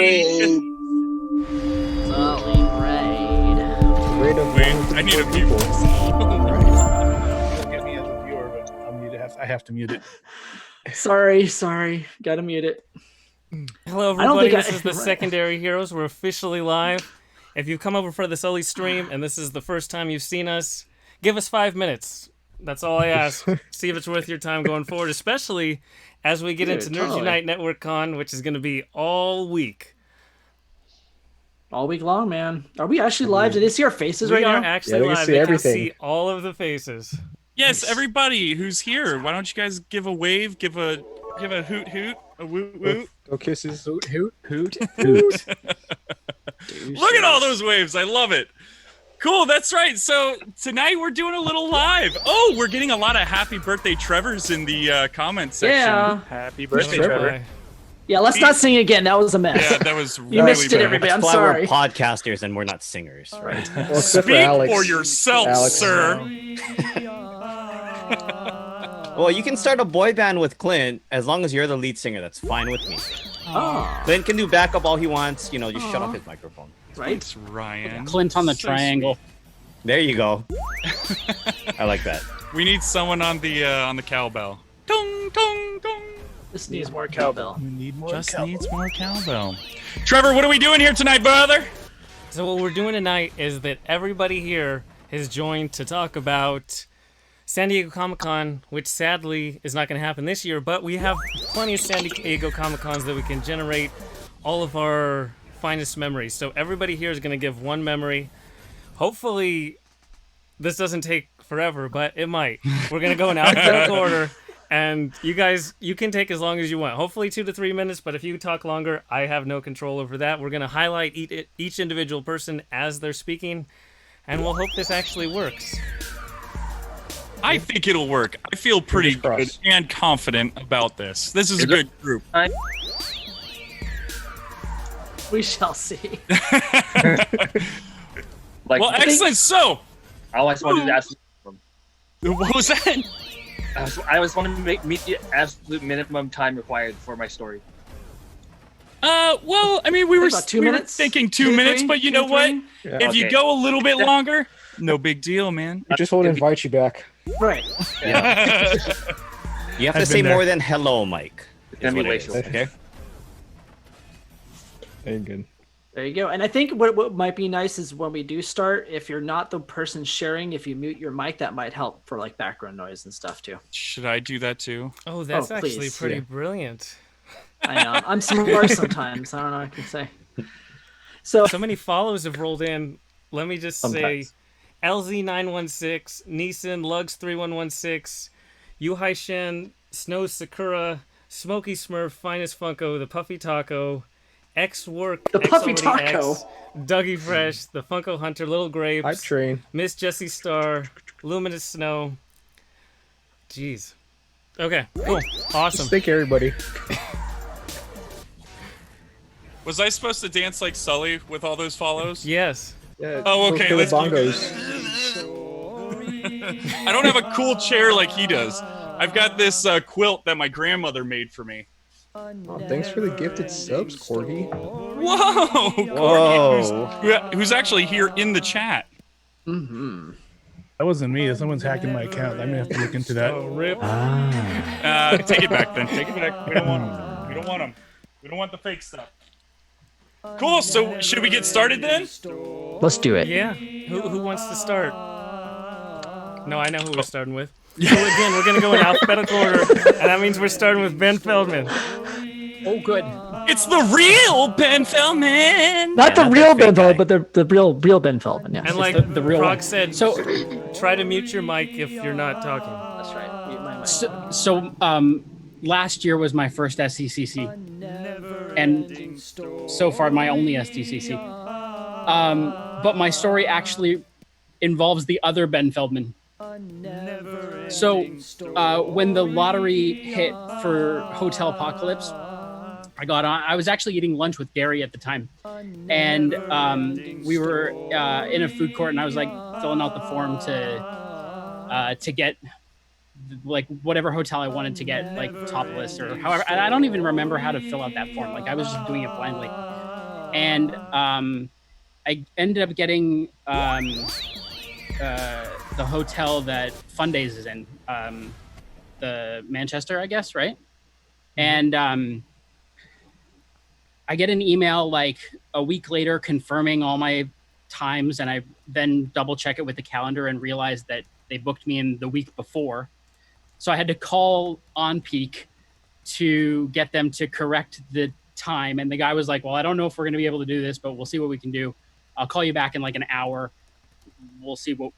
Sully Raid. Wait, I need a people. Get me as a viewer, but I have to mute it. Sorry. Gotta mute it. Hello, everybody. This is the Secondary Heroes. We're officially live. If you've come over for the Sully stream and this is the first time you've seen us, give us 5 minutes. That's all I ask. See if it's worth your time going forward, especially as we get into Nerds Unite Network Con, which is going to be all week. All week long, man. Are we actually live? Do they see our faces right now? We are actually live. They can see all of the faces. Yes, everybody who's here. Why don't you guys give a wave, give a hoot hoot, a woot woot. Go kisses. Hoot hoot. Look at all those waves. I love it. Cool, that's right. So tonight we're doing a little live. Oh, we're getting a lot of happy birthday Trevors in the comment section. Yeah. Happy birthday, Trevor. Yeah, let's not sing again. That was a mess. Yeah, that was really You missed bad. it, everybody. I'm That's why sorry. we're podcasters and we're not singers, right? Well, Speak for yourself, sir. Well, you can start a boy band with Clint as long as you're the lead singer. That's fine with me. Oh, Clint can do backup all he wants. You know, just shut off his microphone. right. Thanks, Ryan. Clint on the So triangle. There you go. I like that. sweet. We need someone on the cowbell. Dong dong dong. This needs more cowbell. You need more Just cowbell. needs more cowbell. Trevor, what are we doing here tonight, brother? So what we're doing tonight is that everybody here has joined to talk about San Diego Comic-Con, which sadly is not going to happen this year, but we have plenty of San Diego Comic-Cons that we can generate all of our finest memories. So everybody here is going to give one memory. Hopefully this doesn't take forever, but it might. We're going to go in alphabetical order, and you guys, you can take as long as you want. Hopefully 2 to 3 minutes, but if you talk longer, I have no control over that. We're going to highlight each individual person as they're speaking, and we'll hope this actually works. I think it'll work. I feel pretty Fingers good crossed. and confident about this. This is a good group. We shall see. Well, excellent. So, I always wanted to ask. what was that? I always wanted to meet the absolute minimum time required for my story. Well, I mean, we were About 2 minutes? thinking 2 2 to minets, 3? but you 2 to know what? 3? Yeah. If you Okay. go a little bit longer, no big deal, man. We just won't invite you back. Right. You have to I've say been there. more than hello, Mike. It's gonna be way short. Okay. Ain't good. There you go. And I think what might be nice is when we do start, if you're not the person sharing, if you mute your mic, that might help for like background noise and stuff too. Should I do that too? Oh, that's Oh, actually please. pretty Yeah. brilliant. I know. I'm smart sometimes. I don't know what I can say. So So many follows have rolled in. Let me just say Sometimes. LZ916, Neeson, Lugs3116, Yuhai Shen, Snow Sakura, Smokey Smurf, Finest Funko, The Puffy Taco, X Work, The X Puffy Already Taco. X, Dougie Fresh, The Funko Hunter, Little Hype Grapes, train. Miss Jessie Star, Luminous Snow. Jeez. Okay, cool. Awesome. Just thank everybody. Was I supposed to dance like Sully with all those follows? Yes. Yeah, Oh, go okay, kill the let's do bongos. I don't have a cool chair like he does. I've got this quilt that my grandmother made for me. Oh, thanks for the gifted subs, Corgi. Whoa! Whoa. Corgi, who's actually here in the chat. mhm. That wasn't me. Someone's hacking my account. I'm gonna have to look into that. Oh, rip. Take it back then. Take it back. We don't want them. We don't want them. We don't want the fake stuff. Cool. So should we get started then? Let's do it. Yeah. Who wants to start? No, I know who we're starting with. So again, we're gonna go in alphabetical order, and that means we're starting with Ben Feldman. Oh, good. It's the real Ben Feldman. Not the not real the Ben fake Feldman, guy. but the real Ben Feldman. Yeah. And like the real Frog one. said, So, try to mute your mic if you're not talking. That's right. Mute my mic. so last year was my first SDCC, and so far my only SDCC. But my story actually involves the other Ben Feldman. So, when the lottery hit for Hotel Apocalypse, I got on. I was actually eating lunch with Gary at the time, and we were in a food court, and I was like filling out the form to get like whatever hotel I wanted to get, like top list or however. I don't even remember how to fill out that form. Like I was just doing it blindly. And I ended up getting the hotel that Fun Days is in, the Manchester, I guess, right? And I get an email like a week later confirming all my times, and I then double check it with the calendar and realize that they booked me in the week before. So I had to call On Peak to get them to correct the time, and the guy was like, "Well, I don't know if we're going to be able to do this, but we'll see what we can do. I'll call you back in like an hour. We'll see what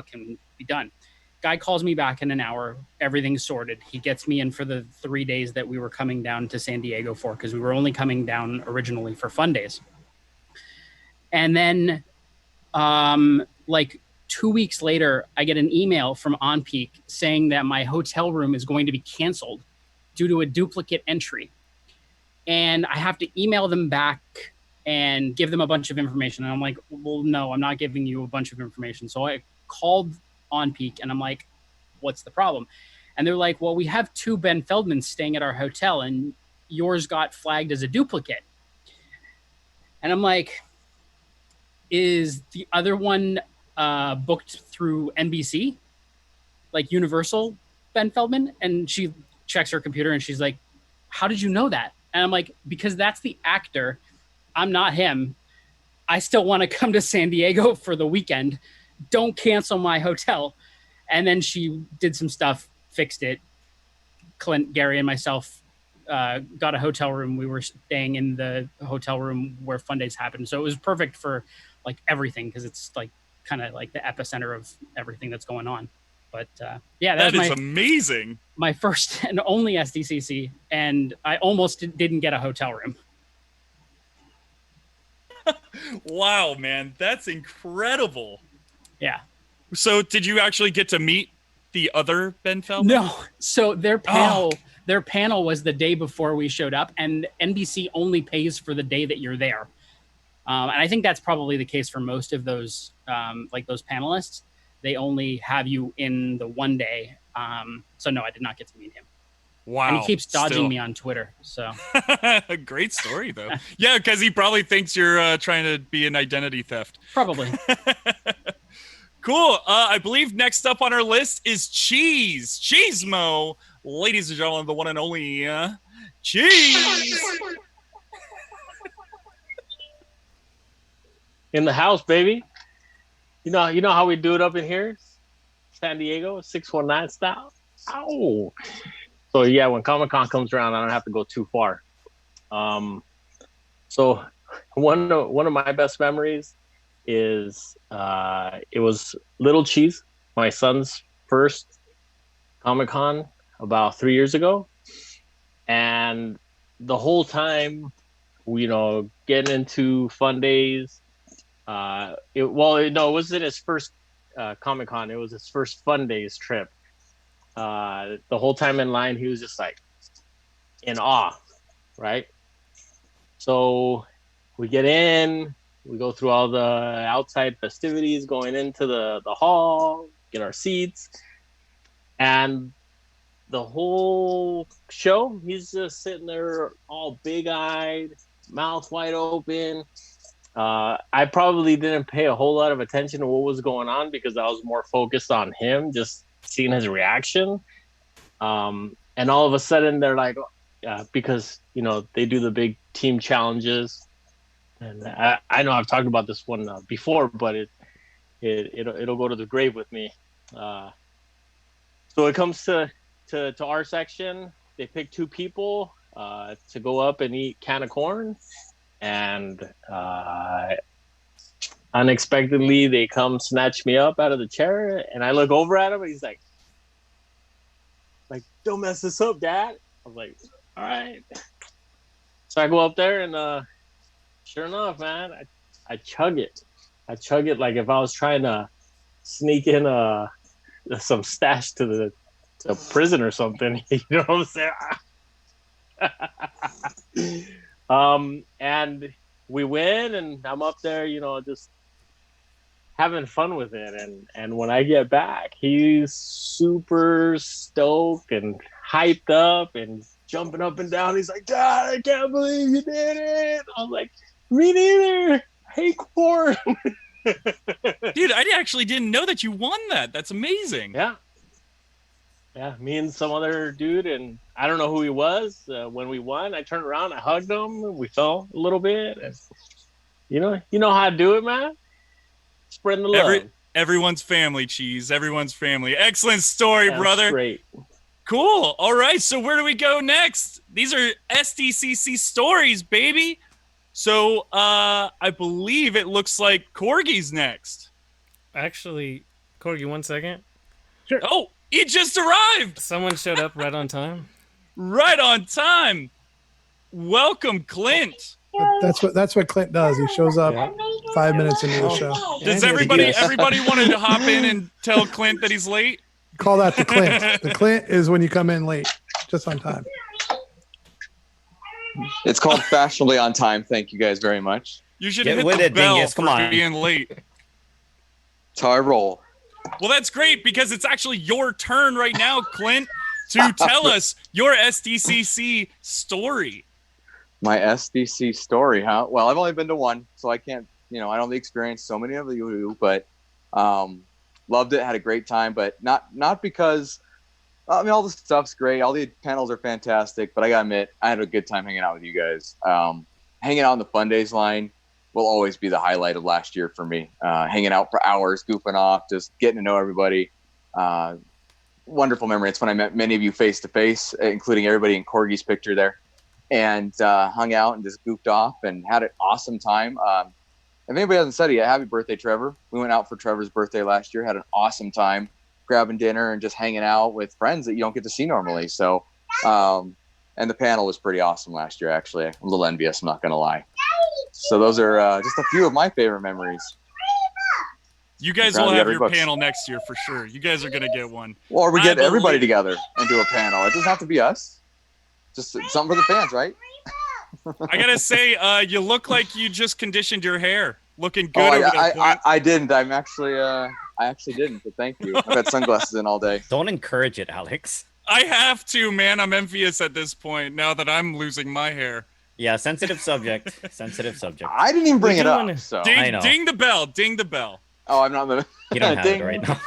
can be done." Guy calls me back in an hour. Everything's sorted. He gets me in for the 3 days that we were coming down to San Diego for, because we were only coming down originally for Fun Days. And then, like 2 weeks later, I get an email from On Peak saying that my hotel room is going to be canceled due to a duplicate entry. And I have to email them back and give them a bunch of information. And I'm like, well, no, I'm not giving you a bunch of information. So I called On Peak and I'm like, what's the problem? And they're like, well, we have 2 Ben Feldmans staying at our hotel and yours got flagged as a duplicate. And I'm like, is the other one booked through NBC, like Universal Ben Feldman? And she checks her computer and she's like, how did you know that? And I'm like, because that's the actor. I'm not him. I still want to come to San Diego for the weekend. Don't cancel my hotel. And then she did some stuff, fixed it. Clint, Gary, and myself got a hotel room. We were staying in the hotel room where Fun Days happened. So it was perfect for like everything, because it's like kind of like the epicenter of everything that's going on. But yeah, that is amazing. My first and only SDCC, and I almost didn't get a hotel room. Wow, man, that's incredible. Yeah. So did you actually get to meet the other Ben Feldman? No. So their panel was the day before we showed up, and NBC only pays for the day that you're there. And I think that's probably the case for most of those, like those panelists. They only have you in the one day. So no, I did not get to meet him. Wow. And he keeps dodging me on Twitter. So great story though. Yeah, because he probably thinks you're trying to be an identity theft. Probably. Cool. I believe next up on our list is Cheesemo. Ladies and gentlemen, the one and only Cheese. In the house, baby. You know how we do it up in here, San Diego, 619 style. Ow. So yeah, when Comic-Con comes around, I don't have to go too far. So one of my best memories is it was Little Cheese, my son's first Comic-Con about 3 years ago, and the whole time, getting into Fun Days. It wasn't his first Comic-Con. It was his first Fun Days trip. The whole time in line, he was just like in awe, right? So we get in, we go through all the outside festivities, going into the hall, get our seats, and the whole show, he's just sitting there all big-eyed, mouth wide open. I probably didn't pay a whole lot of attention to what was going on because I was more focused on him, just seeing his reaction. And all of a sudden they're like, because, they do the big team challenges. And I know I've talked about this one before, but it'll go to the grave with me. So it comes to our section. They pick 2 people to go up and eat can of corn. And unexpectedly, they come snatch me up out of the chair, and I look over at him, and he's like, don't mess this up, Dad. I was like, all right. So I go up there, and sure enough, man, I chug it. I chug it like if I was trying to sneak in some stash to prison or something. You know what I'm saying? And we win, and I'm up there, just having fun with it. And when I get back, he's super stoked and hyped up, and jumping up and down. He's like, Dad, I can't believe you did it. I was like, me neither. Hey, corn. Dude, I actually didn't know that you won that. That's amazing. Yeah. Yeah, me and some other dude, and I don't know who he was. When we won, I turned around, I hugged him, we fell a little bit. And, you know how to do it, man. Spreading the love. Everyone's family, Cheese. Everyone's family. Excellent story, brother. Great. Cool. All right, so where do we go next? These are SDCC stories, baby. So I believe it looks like Corgi's next. Actually, Corgi, 1 second. Sure. Oh, he just arrived. Someone showed up right on time. Right on time. Welcome, Clint. That's what Clint does. He shows up 5 minutes into the show. Does everybody wanted to hop in and tell Clint that he's late? Call that the Clint. The Clint is when you come in late, just on time. It's called fashionably on time. Thank you guys very much. You should Get hit with the it, bell dingus. for Come on. being late. That's how I roll. Well, that's great because it's actually your turn right now, Clint, to tell us your SDCC story. My SDC story, huh? Well, I've only been to one, so I can't, I don't experience so many of you do, but loved it, had a great time, but not because, all the stuff's great. All the panels are fantastic, but I gotta admit, I had a good time hanging out with you guys. Hanging out on the Fun Days line will always be the highlight of last year for me. Hanging out for hours, goofing off, just getting to know everybody. Wonderful memory. It's when I met many of you face to face, including everybody in Corgi's picture there, and hung out and just goofed off and had an awesome time. If anybody hasn't said it yet, happy birthday, Trevor. We went out for Trevor's birthday last year, had an awesome time grabbing dinner and just hanging out with friends that you don't get to see normally. So, and the panel was pretty awesome last year, actually. I'm a little envious, I'm not going to lie. So those are just a few of my favorite memories. You guys will have your panel next year for sure. You guys are going to get one. Or we get everybody together and do a panel. It doesn't have to be us. Just something for the fans, right? I got to say, you look like you just conditioned your hair. Looking good over that point. I didn't. I actually didn't, but thank you. I've had sunglasses in all day. Don't encourage it, Alex. I have to, man. I'm envious at this point now that I'm losing my hair. Yeah, sensitive subject. Sensitive subject. I didn't even bring it up. So. Ding the bell. Ding the bell. Oh, I'm not the. You don't have it right now.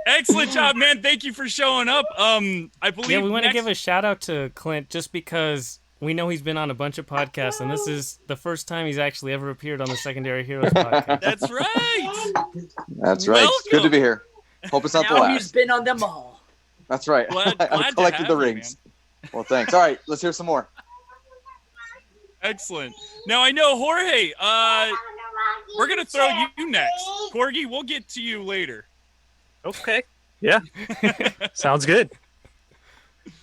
Excellent job, man. Thank you for showing up. I believe. Yeah, we want to give a shout out to Clint just because we know he's been on a bunch of podcasts, and this is the first time he's actually ever appeared on the Secondary Heroes podcast. That's right. That's right. It's good to be here. Hope it's not the last. He's been on them all. That's right. I collected the rings. Well, thanks. All right, let's hear some more. Excellent. Now I know Jorge. We're gonna throw you next. Corgi, we'll get to you later. Okay. Yeah. Sounds good.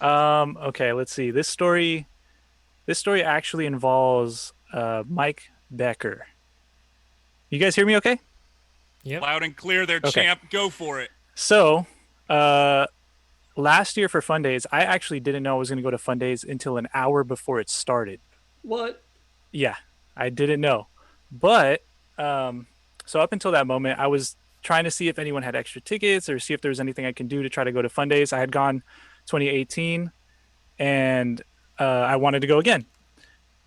Okay, let's see. This story actually involves Mike Becker. You guys hear me okay? Yep. Loud and clear there, champ. Go for it. So, last year for Fun Days, I actually didn't know I was going to go to Fun Days until an hour before it started. What? Yeah, I didn't know. But, so up until that moment, I was trying to see if anyone had extra tickets or see if there was anything I can do to try to go to Fun Days. I had gone 2018 and I wanted to go again.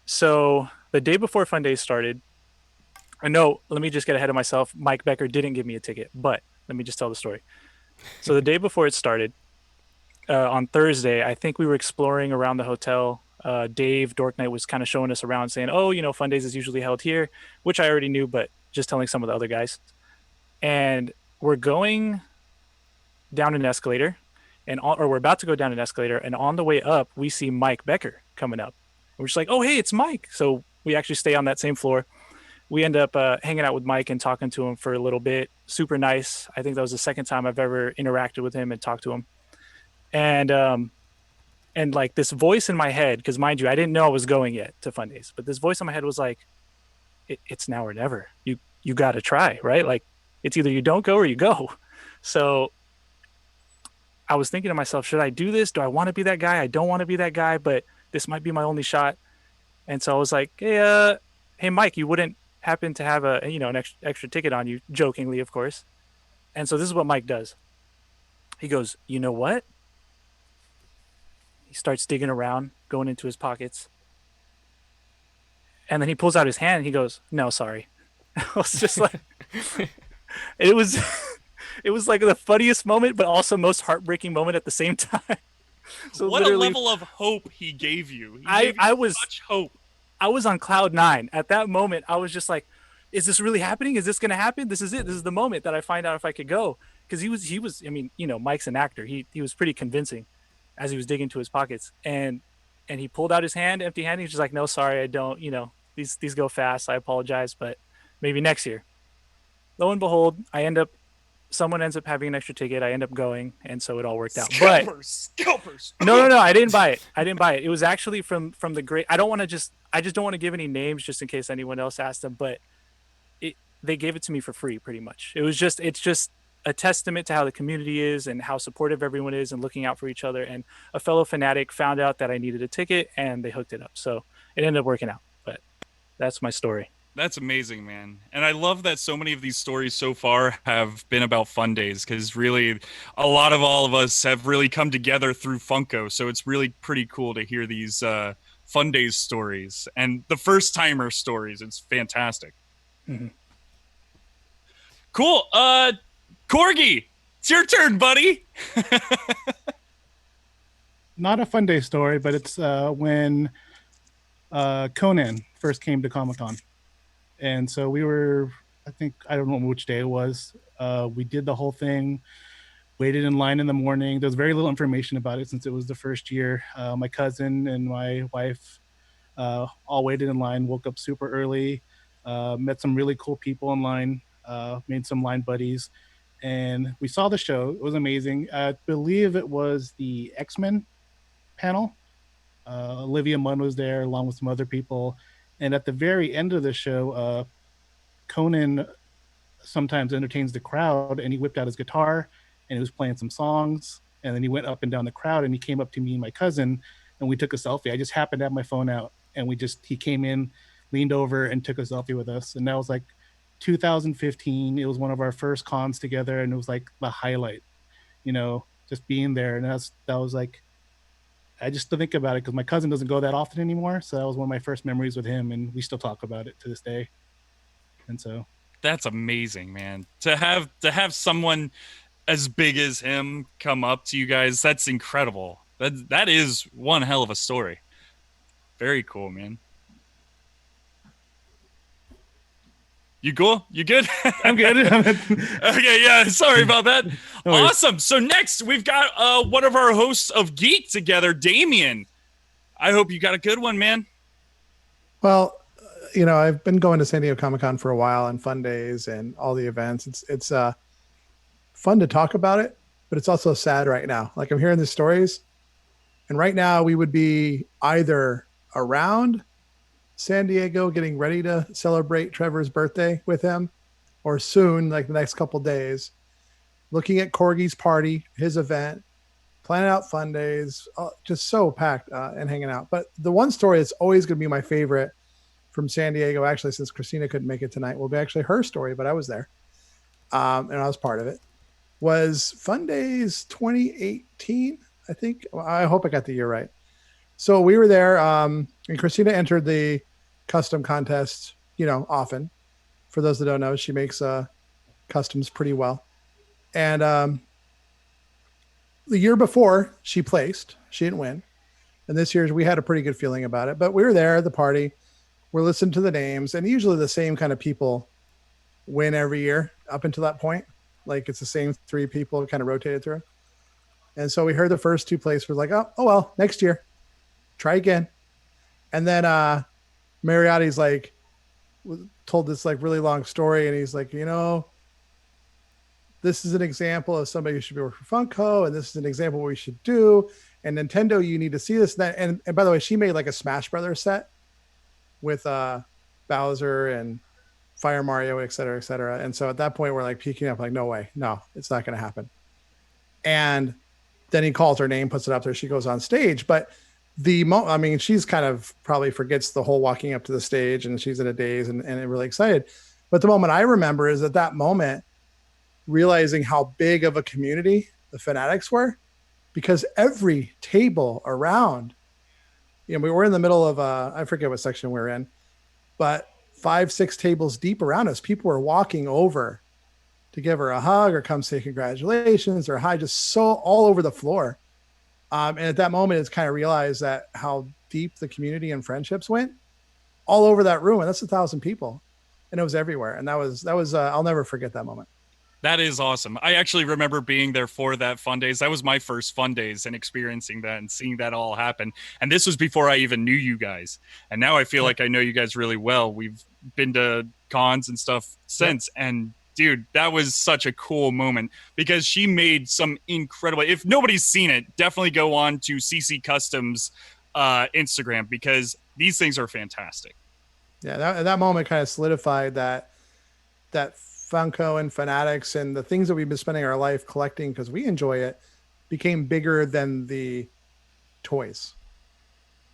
So the day before Fun Days started, let me just get ahead of myself. Mike Becker didn't give me a ticket, but let me just tell the story. So the day before it started, on Thursday, I think we were exploring around the hotel. Dave Dork Knight was kind of showing us around saying, Fun Days is usually held here, which I already knew, but just telling some of the other guys. And we're going down an escalator, or we're about to go down an escalator, and on the way up, we see Mike Becker coming up. We're just like, oh, hey, it's Mike. So we actually stay on that same floor. We end up hanging out with Mike and talking to him for a little bit. Super nice. I think that was the second time I've ever interacted with him and talked to him. And like this voice in my head, because mind you, I didn't know I was going yet to Fun Days, but this voice in my head was like, it's now or never. You got to try, right? Like, it's either you don't go or you go. So I was thinking to myself, should I do this? Do I want to be that guy? I don't want to be that guy, but this might be my only shot. And so I was like, hey, Mike, you wouldn't happen to have an extra ticket on you, jokingly, of course. And so this is what Mike does. He goes, you know what? He starts digging around, going into his pockets. And then he pulls out his hand and he goes, "No, sorry." I was just like, it was, it was like the funniest moment, but also most heartbreaking moment at the same time. So what a level of hope he gave you. He gave you I was such hope. I was on cloud nine at that moment. I was just like, "Is this really happening? Is this going to happen? This is it. This is the moment that I find out if I could go." Because he was. I mean, Mike's an actor. He was pretty convincing, as he was digging into his pockets, and he pulled out his hand, empty handed. He's just like, "No, sorry, I don't. These go fast. I apologize, but maybe next year." Lo and behold, someone ends up having an extra ticket. I end up going, and so it all worked out. Scalpers. No. I didn't buy it. It was actually from the great. I just don't want to give any names just in case anyone else asked them, but they gave it to me for free, pretty much. It's just a testament to how the community is and how supportive everyone is and looking out for each other. And a fellow fanatic found out that I needed a ticket and they hooked it up. So it ended up working out. But that's my story. That's amazing, man. And I love that so many of these stories so far have been about fun days, because really all of us have really come together through Funko. So it's really pretty cool to hear these fun days stories and the first timer stories. It's fantastic. Mm-hmm. Cool. Corgi, it's your turn, buddy. Not a fun day story, but it's when Conan first came to Comic-Con. And so we were, I don't know which day it was. We did the whole thing, waited in line in the morning. There was very little information about it since it was the first year. My cousin and my wife all waited in line, woke up super early, met some really cool people in line, made some line buddies, and we saw the show. It was amazing. I believe it was the X-Men panel. Olivia Munn was there along with some other people. And at the very end of the show, Conan sometimes entertains the crowd, and he whipped out his guitar and he was playing some songs. And then he went up and down the crowd and he came up to me and my cousin and we took a selfie. I just happened to have my phone out and he came in, leaned over and took a selfie with us. And that was like 2015. It was one of our first cons together, and it was like the highlight, just being there. And that was like, I just still think about it because my cousin doesn't go that often anymore. So that was one of my first memories with him, and we still talk about it to this day. And so that's amazing, man. To have someone as big as him come up to you guys, that's incredible. That is one hell of a story. Very cool, man. You cool? You good? I'm good. Okay, yeah. Sorry about that. No awesome. So next we've got one of our hosts of Geek Together, Damien. I hope you got a good one, man. Well, I've been going to San Diego Comic-Con for a while and fun days and all the events. It's fun to talk about it, but it's also sad right now. Like, I'm hearing the stories, and right now we would be either around San Diego getting ready to celebrate Trevor's birthday with him, or soon, like the next couple days, looking at Corgi's party, his event, planning out fun days, just so packed and hanging out. But the one story that's always going to be my favorite from San Diego, actually, since Christina couldn't make it tonight, will be actually her story, but I was there and I was part of it, was Fun Days 2018, I think. I hope I got the year right. So we were there, and Christina entered the custom contest, often. For those that don't know, she makes customs pretty well. And the year before, she placed. She didn't win. And this year, we had a pretty good feeling about it. But we were there at the party. We're listening to the names. And usually the same kind of people win every year up until that point. Like, it's the same three people kind of rotated through. And so we heard the first two places. We're like, oh, well, next year. Try again. And then Mariotti's like told this like really long story, and he's like, this is an example of somebody who should be working for Funko, and this is an example of what we should do. And Nintendo, you need to see this. And by the way, she made like a Smash Brothers set with Bowser and Fire Mario, et cetera, et cetera. And so at that point, we're like peeking up, like, no way, no, it's not going to happen. And then he calls her name, puts it up there. She goes on stage, but she's kind of probably forgets the whole walking up to the stage, and she's in a daze and really excited. But the moment I remember is at that moment, realizing how big of a community the Fanatics were, because every table around, we were in the middle of I forget what section we're in, but 5-6 tables deep around us, people were walking over to give her a hug or come say congratulations or hi, just so all over the floor. And at that moment, it's kind of realized that how deep the community and friendships went all over that room, and that's 1,000 people, and it was everywhere. And that was I'll never forget that moment. That is awesome. I actually remember being there for that fun days. That was my first fun days and experiencing that and seeing that all happen. And this was before I even knew you guys. And now I feel like I know you guys really well. We've been to cons and stuff since. And dude, that was such a cool moment because she made some incredible. If nobody's seen it, definitely go on to CC Customs Instagram because these things are fantastic. Yeah, that moment kind of solidified that Funko and Fanatics and the things that we've been spending our life collecting because we enjoy it became bigger than the toys.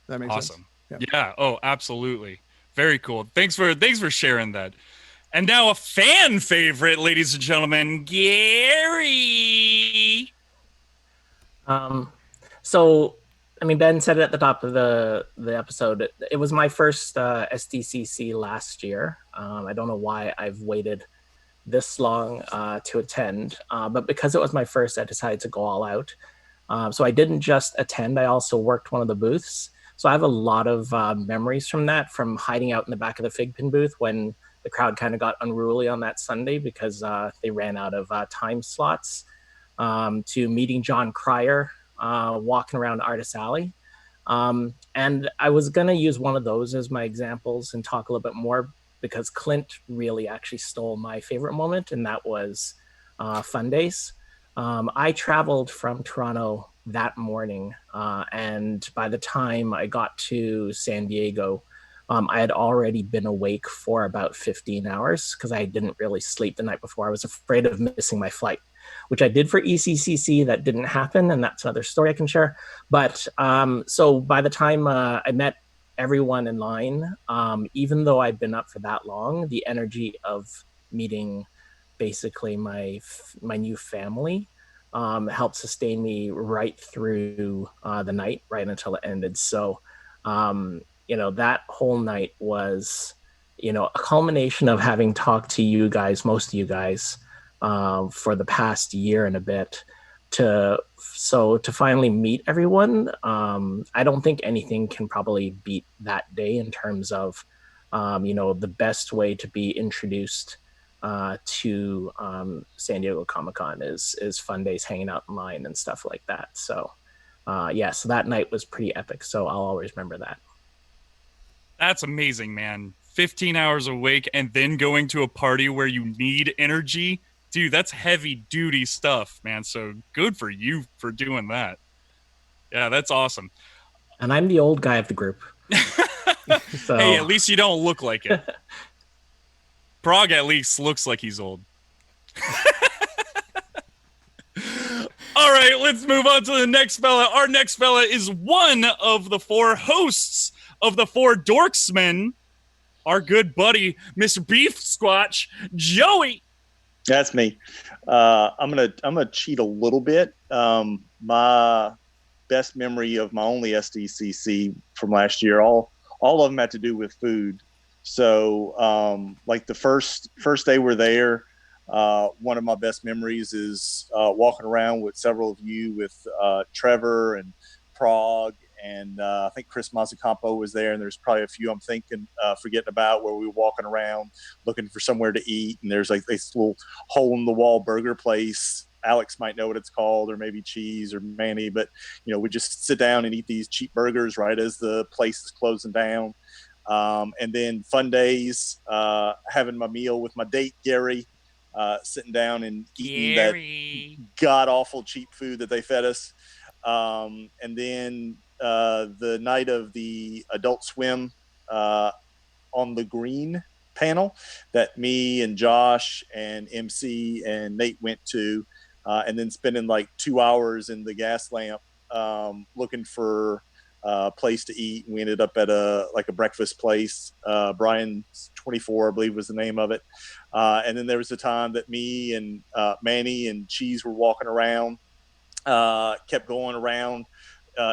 That makes awesome. sense. Yeah. Oh, absolutely. Very cool. Thanks for sharing that. And now a fan favorite, ladies and gentlemen, Gary. So I mean, Ben said it at the top of the episode. It was my first SDCC last year. I don't know why I've waited this long to attend, but because it was my first, I decided to go all out. So I didn't just attend; I also worked one of the booths. So I have a lot of memories from that, from hiding out in the back of the Fig Pin booth when the crowd kind of got unruly on that Sunday because they ran out of time slots, to meeting John Cryer walking around Artist Alley. And I was going to use one of those as my examples and talk a little bit more because Clint really actually stole my favorite moment, and that was Fun Days. I traveled from Toronto that morning, and by the time I got to San Diego, I had already been awake for about 15 hours because I didn't really sleep the night before. I was afraid of missing my flight, which I did for ECCC. That didn't happen, and that's another story I can share. But so by the time I met everyone in line, even though I'd been up for that long, the energy of meeting basically my new family helped sustain me right through the night, right until it ended. So that whole night was a culmination of having talked to you guys, most of you guys, for the past year and a bit, to finally meet everyone. I don't think anything can probably beat that day in terms of the best way to be introduced to San Diego Comic-Con is Fun Days, hanging out in line and stuff like that. So so that night was pretty epic, so I'll always remember that. That's amazing, man. 15 hours awake and then going to a party where you need energy. Dude, that's heavy duty stuff, man. So good for you for doing that. Yeah, that's awesome. And I'm the old guy of the group. So. Hey, at least you don't look like it. Prague at least looks like he's old. All right, let's move on to the next fella. Our next fella is one of the four hosts of the Four Dorksmen. Our good buddy, Mr. Beef Squatch, Joey. That's me. I'm gonna cheat a little bit. My best memory of my only SDCC from last year, all of them had to do with food. So like the first day we're there, one of my best memories is walking around with several of you, with Trevor and Prague, and I think Chris Mazzacampo was there, and there's probably a few I'm forgetting about, where we were walking around looking for somewhere to eat, and there's like this little hole in the wall burger place. Alex might know what it's called, or maybe Cheese or Manny, but we just sit down and eat these cheap burgers right as the place is closing down. And then Fun Days, having my meal with my date Gary, sitting down and eating that god awful cheap food that they fed us. And then the night of the Adult Swim on the Green panel that me and Josh and MC and Nate went to, and then spending like 2 hours in the gas lamp looking for a place to eat. We ended up at a breakfast place. Brian's 24, I believe, was the name of it. And then there was a time that me and Manny and Cheese were walking around kept going around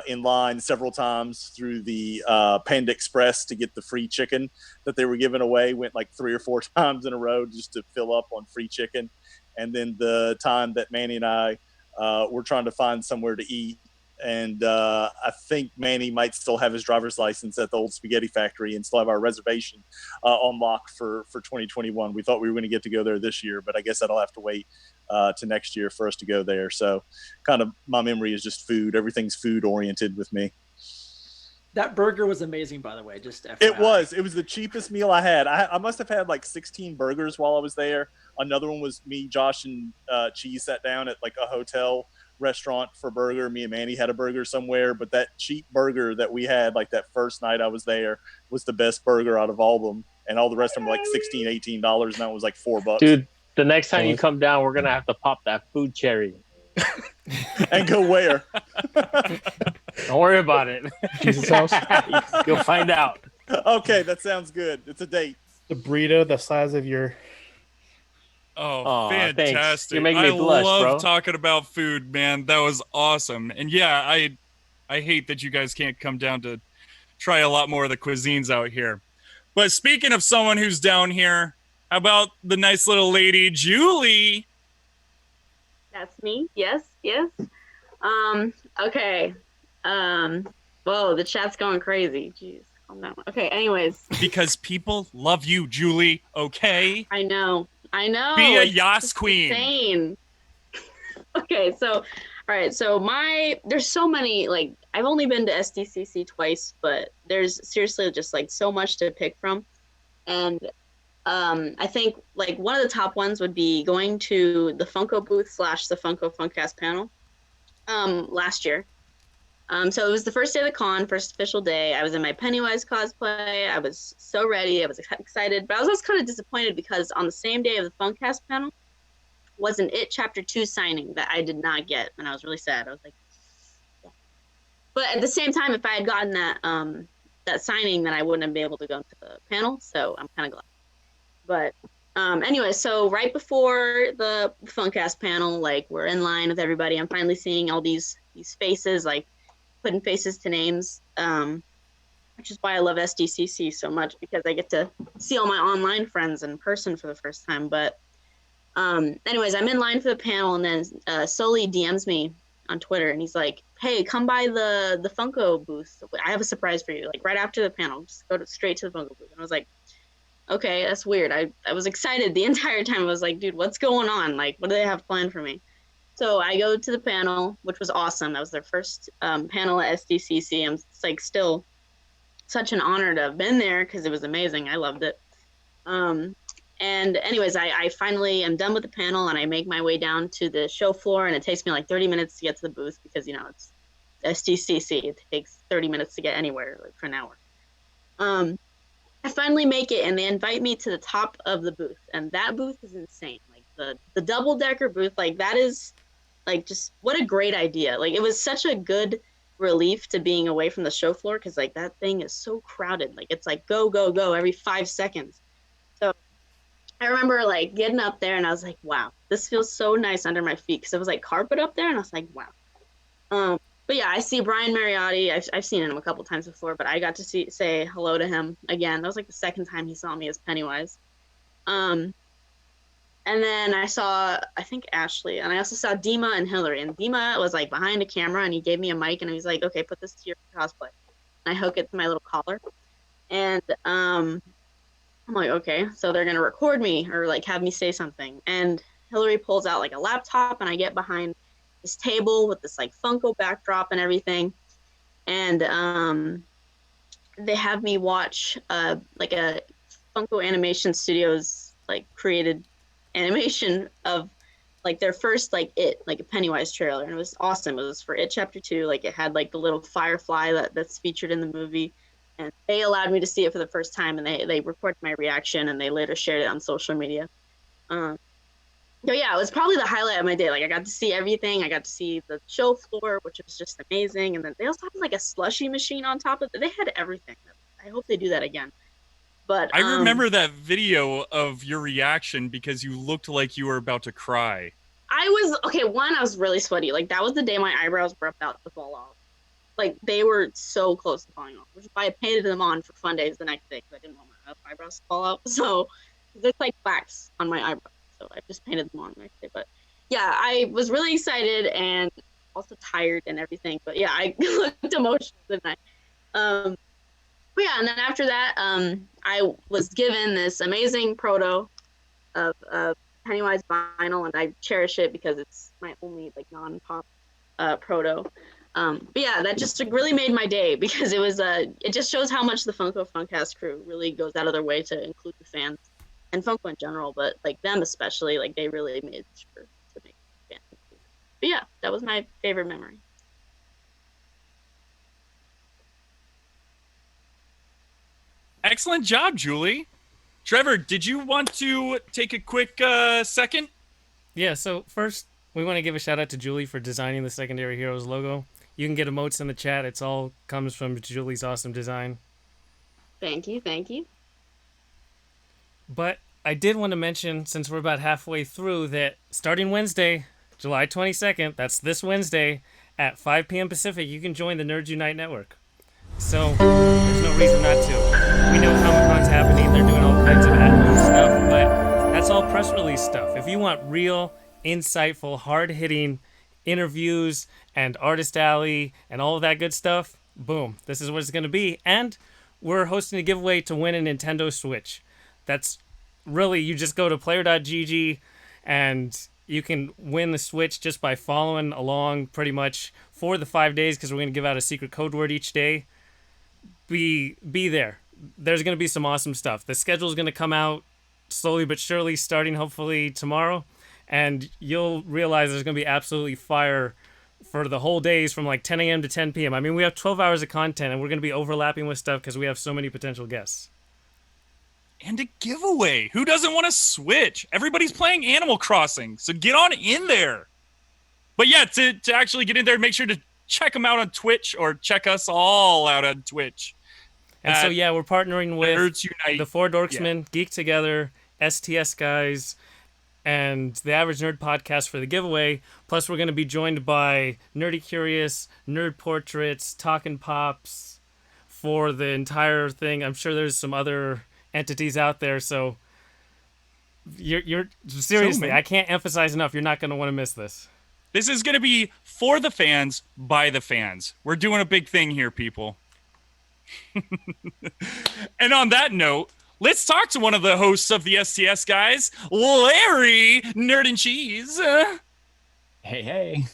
in line several times through the Panda Express to get the free chicken that they were giving away. Went like 3 or 4 times in a row just to fill up on free chicken. And then the time that Manny and I were trying to find somewhere to eat, and I think Manny might still have his driver's license at the old spaghetti factory and still have our reservation on lock for 2021. We thought we were going to get to go there this year, but I guess that'll have to wait to next year for us to go there. So kind of my memory is just food. Everything's food oriented with me. That burger was amazing, by the way. Just FYI. It was the cheapest meal I had. I must have had like 16 burgers while I was there. Another one was me, Josh, and Cheese sat down at like a hotel restaurant for a burger. Me and Manny had a burger somewhere, but that cheap burger that we had like that first night I was there was the best burger out of all of them. And all the rest of them were like $16-18, and that was like $4. Dude, the next time you come down, we're gonna have to pop that food cherry. And go where? Don't worry about it. Jesus house. You'll find out. Okay, that sounds good. It's a date. The burrito the size of your. Oh, thanks. fantastic. You're making me blush, love bro. talking about food, man. That was awesome. And yeah, I hate that you guys can't come down to try a lot more of the cuisines out here. But speaking of someone who's down here, how about the nice little lady, Julie? That's me. Yes. Okay. Whoa, the chat's going crazy. Jeez, calm down. Okay, anyways. Because people love you, Julie, okay? I know. Be a Yas queen. Insane. Okay, so, all right, so there's so many, like, I've only been to SDCC twice, but there's seriously just, like, so much to pick from. And I think, like, one of the top ones would be going to the Funko booth / the Funko Funkcast panel last year. So it was the first day of the con, first official day. I was in my Pennywise cosplay. I was so ready. I was excited, but I was also kind of disappointed because on the same day of the Funkcast panel was an It Chapter 2 signing that I did not get, and I was really sad. I was like, yeah. But at the same time, if I had gotten that signing, then I wouldn't have been able to go to the panel, so I'm kind of glad. But anyway, so right before the Funkcast panel, like, we're in line with everybody. I'm finally seeing all these faces, like, putting faces to names, which is why I love SDCC so much, because I get to see all my online friends in person for the first time. But anyways, I'm in line for the panel, and then Sully DMs me on Twitter, and he's like, hey, come by the Funko booth. I have a surprise for you, like, right after the panel. Just go straight to the Funko booth. And I was like, okay, that's weird. I was excited the entire time. I was like, dude, what's going on? Like, what do they have planned for me? So I go to the panel, which was awesome. That was their first panel at SDCC. It's like still such an honor to have been there because it was amazing. I loved it. And anyways, I finally am done with the panel, and I make my way down to the show floor, and it takes me like 30 minutes to get to the booth because, you know, it's SDCC. It takes 30 minutes to get anywhere, like, for an hour. I finally make it, and they invite me to the top of the booth, and that booth is insane. Like, the double-decker booth, like, that is, like, just what a great idea. Like, it was such a good relief to being away from the show floor because, like, that thing is so crowded. Like, it's like go, go, go every 5 seconds. So I remember, like, getting up there, and I was like, wow, this feels so nice under my feet because it was, like, carpet up there, and I was like, wow. But yeah, I see Brian Mariotti. I've seen him a couple times before, but I got to say hello to him again. That was like the second time he saw me as Pennywise. And then I saw, I think, Ashley, and I also saw Dima and Hillary. And Dima was like behind a camera, and he gave me a mic, and he was like, okay, put this to your cosplay. And I hook it to my little collar. And I'm like, okay, so they're going to record me or like have me say something. And Hillary pulls out like a laptop, and I get behind this table with this like Funko backdrop and everything. And they have me watch like a Funko Animation Studios like created animation of like their first like a Pennywise trailer, and it was awesome. It was for It Chapter 2. Like, it had like the little firefly that's featured in the movie, and they allowed me to see it for the first time, and they recorded my reaction, and they later shared it on social media. So yeah, it was probably the highlight of my day. Like, I got to see everything. I got to see the show floor, which was just amazing. And then they also had like a slushy machine on top of it. They had everything. I hope they do that again. But I remember that video of your reaction because you looked like you were about to cry. I was okay. One, I was really sweaty. Like that was the day my eyebrows were about to fall off. Like they were so close to falling off, which is why I painted them on for fun days the next day because I didn't want my eyebrows to fall out. So there's like wax on my eyebrows, so I just painted them on the next day. But yeah, I was really excited and also tired and everything. But yeah, I looked emotional, didn't I? But yeah, and then after that, I was given this amazing proto of Pennywise vinyl, and I cherish it because it's my only like non-pop proto. But yeah, that just really made my day because it just shows how much the Funko Funkcast crew really goes out of their way to include the fans and Funko in general, but like them especially, like they really made sure to make fans included. But yeah, that was my favorite memory. Excellent job, Julie. Trevor, did you want to take a quick second? Yeah, so first, we want to give a shout out to Julie for designing the Secondary Heroes logo. You can get emotes in the chat. It's all comes from Julie's awesome design. Thank you, thank you. But I did want to mention, since we're about halfway through, that starting Wednesday, July 22nd, that's this Wednesday, at 5 p.m. Pacific, you can join the Nerds Unite Network. So, there's no reason not to. We know Comic-Con's happening, they're doing all kinds of at-home stuff, but that's all press release stuff. If you want real, insightful, hard-hitting interviews and Artist Alley and all of that good stuff, boom, this is what it's going to be. And we're hosting a giveaway to win a Nintendo Switch. That's really, you just go to player.gg and you can win the Switch just by following along pretty much for the 5 days, because we're going to give out a secret code word each day. Be there. There's going to be some awesome stuff. The schedule is going to come out slowly but surely, starting hopefully tomorrow, and you'll realize there's going to be absolutely fire for the whole days from like 10 a.m. to 10 p.m. I mean, we have 12 hours of content, and we're going to be overlapping with stuff because we have so many potential guests. And a giveaway. Who doesn't want to Switch? Everybody's playing Animal Crossing, so get on in there. But yeah, to actually get in there, make sure to check them out on Twitch, or check us all out on Twitch. And so, yeah, we're partnering with Nerds Unite. the Four Dorksmen, Geek Together, STS Guys, and the Average Nerd Podcast for the giveaway. Plus, we're going to be joined by Nerdy Curious, Nerd Portraits, Talkin' Pops for the entire thing. I'm sure there's some other entities out there, so you're seriously, I can't emphasize enough, you're not going to want to miss this. This is going to be for the fans, by the fans. We're doing a big thing here, people. And on that note, let's talk to one of the hosts of the STS Guys, Larry Nerd and Cheese. Hey.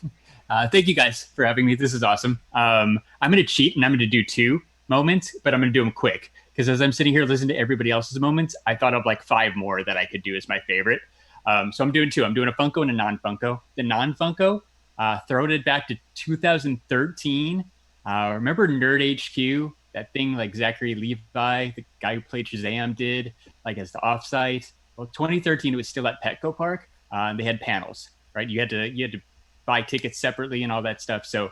Thank you guys for having me. This is awesome. I'm going to cheat, and I'm going to do 2 moments, but I'm going to do them quick. Because as I'm sitting here listening to everybody else's moments, I thought of like 5 more that I could do as my favorite. So I'm doing 2. I'm doing a Funko and a non-Funko. The non-Funko, throwing it back to 2013. Remember Nerd HQ? That thing like Zachary Levi, the guy who played Shazam, did like as the offsite. Well, 2013, it was still at Petco Park. And they had panels, right? You had to buy tickets separately and all that stuff. So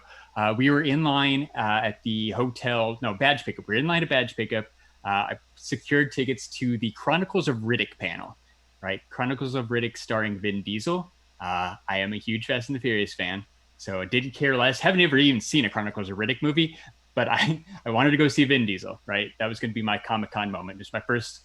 we were in line at the hotel. No, badge pickup. We were in line at badge pickup. I secured tickets to the Chronicles of Riddick panel, right? Chronicles of Riddick starring Vin Diesel. I am a huge Fast and the Furious fan, so I didn't care less. Haven't ever even seen a Chronicles of Riddick movie, but I wanted to go see Vin Diesel, right? That was going to be my Comic-Con moment. It was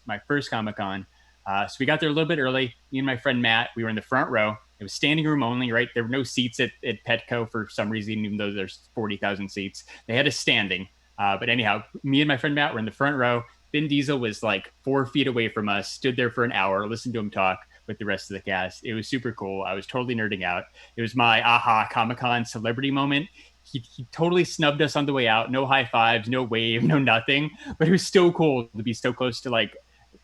my first Comic-Con. So we got there a little bit early. Me and my friend Matt, we were in the front row. It was standing room only, right? There were no seats at Petco for some reason, even though there's 40,000 seats. They had us standing. But anyhow, me and my friend Matt were in the front row. Vin Diesel was like 4 feet away from us, stood there for an hour, listened to him talk with the rest of the cast. It was super cool. I was totally nerding out. It was my aha Comic-Con celebrity moment. He totally snubbed us on the way out. No high fives, no wave, no nothing. But it was so cool to be so close to, like,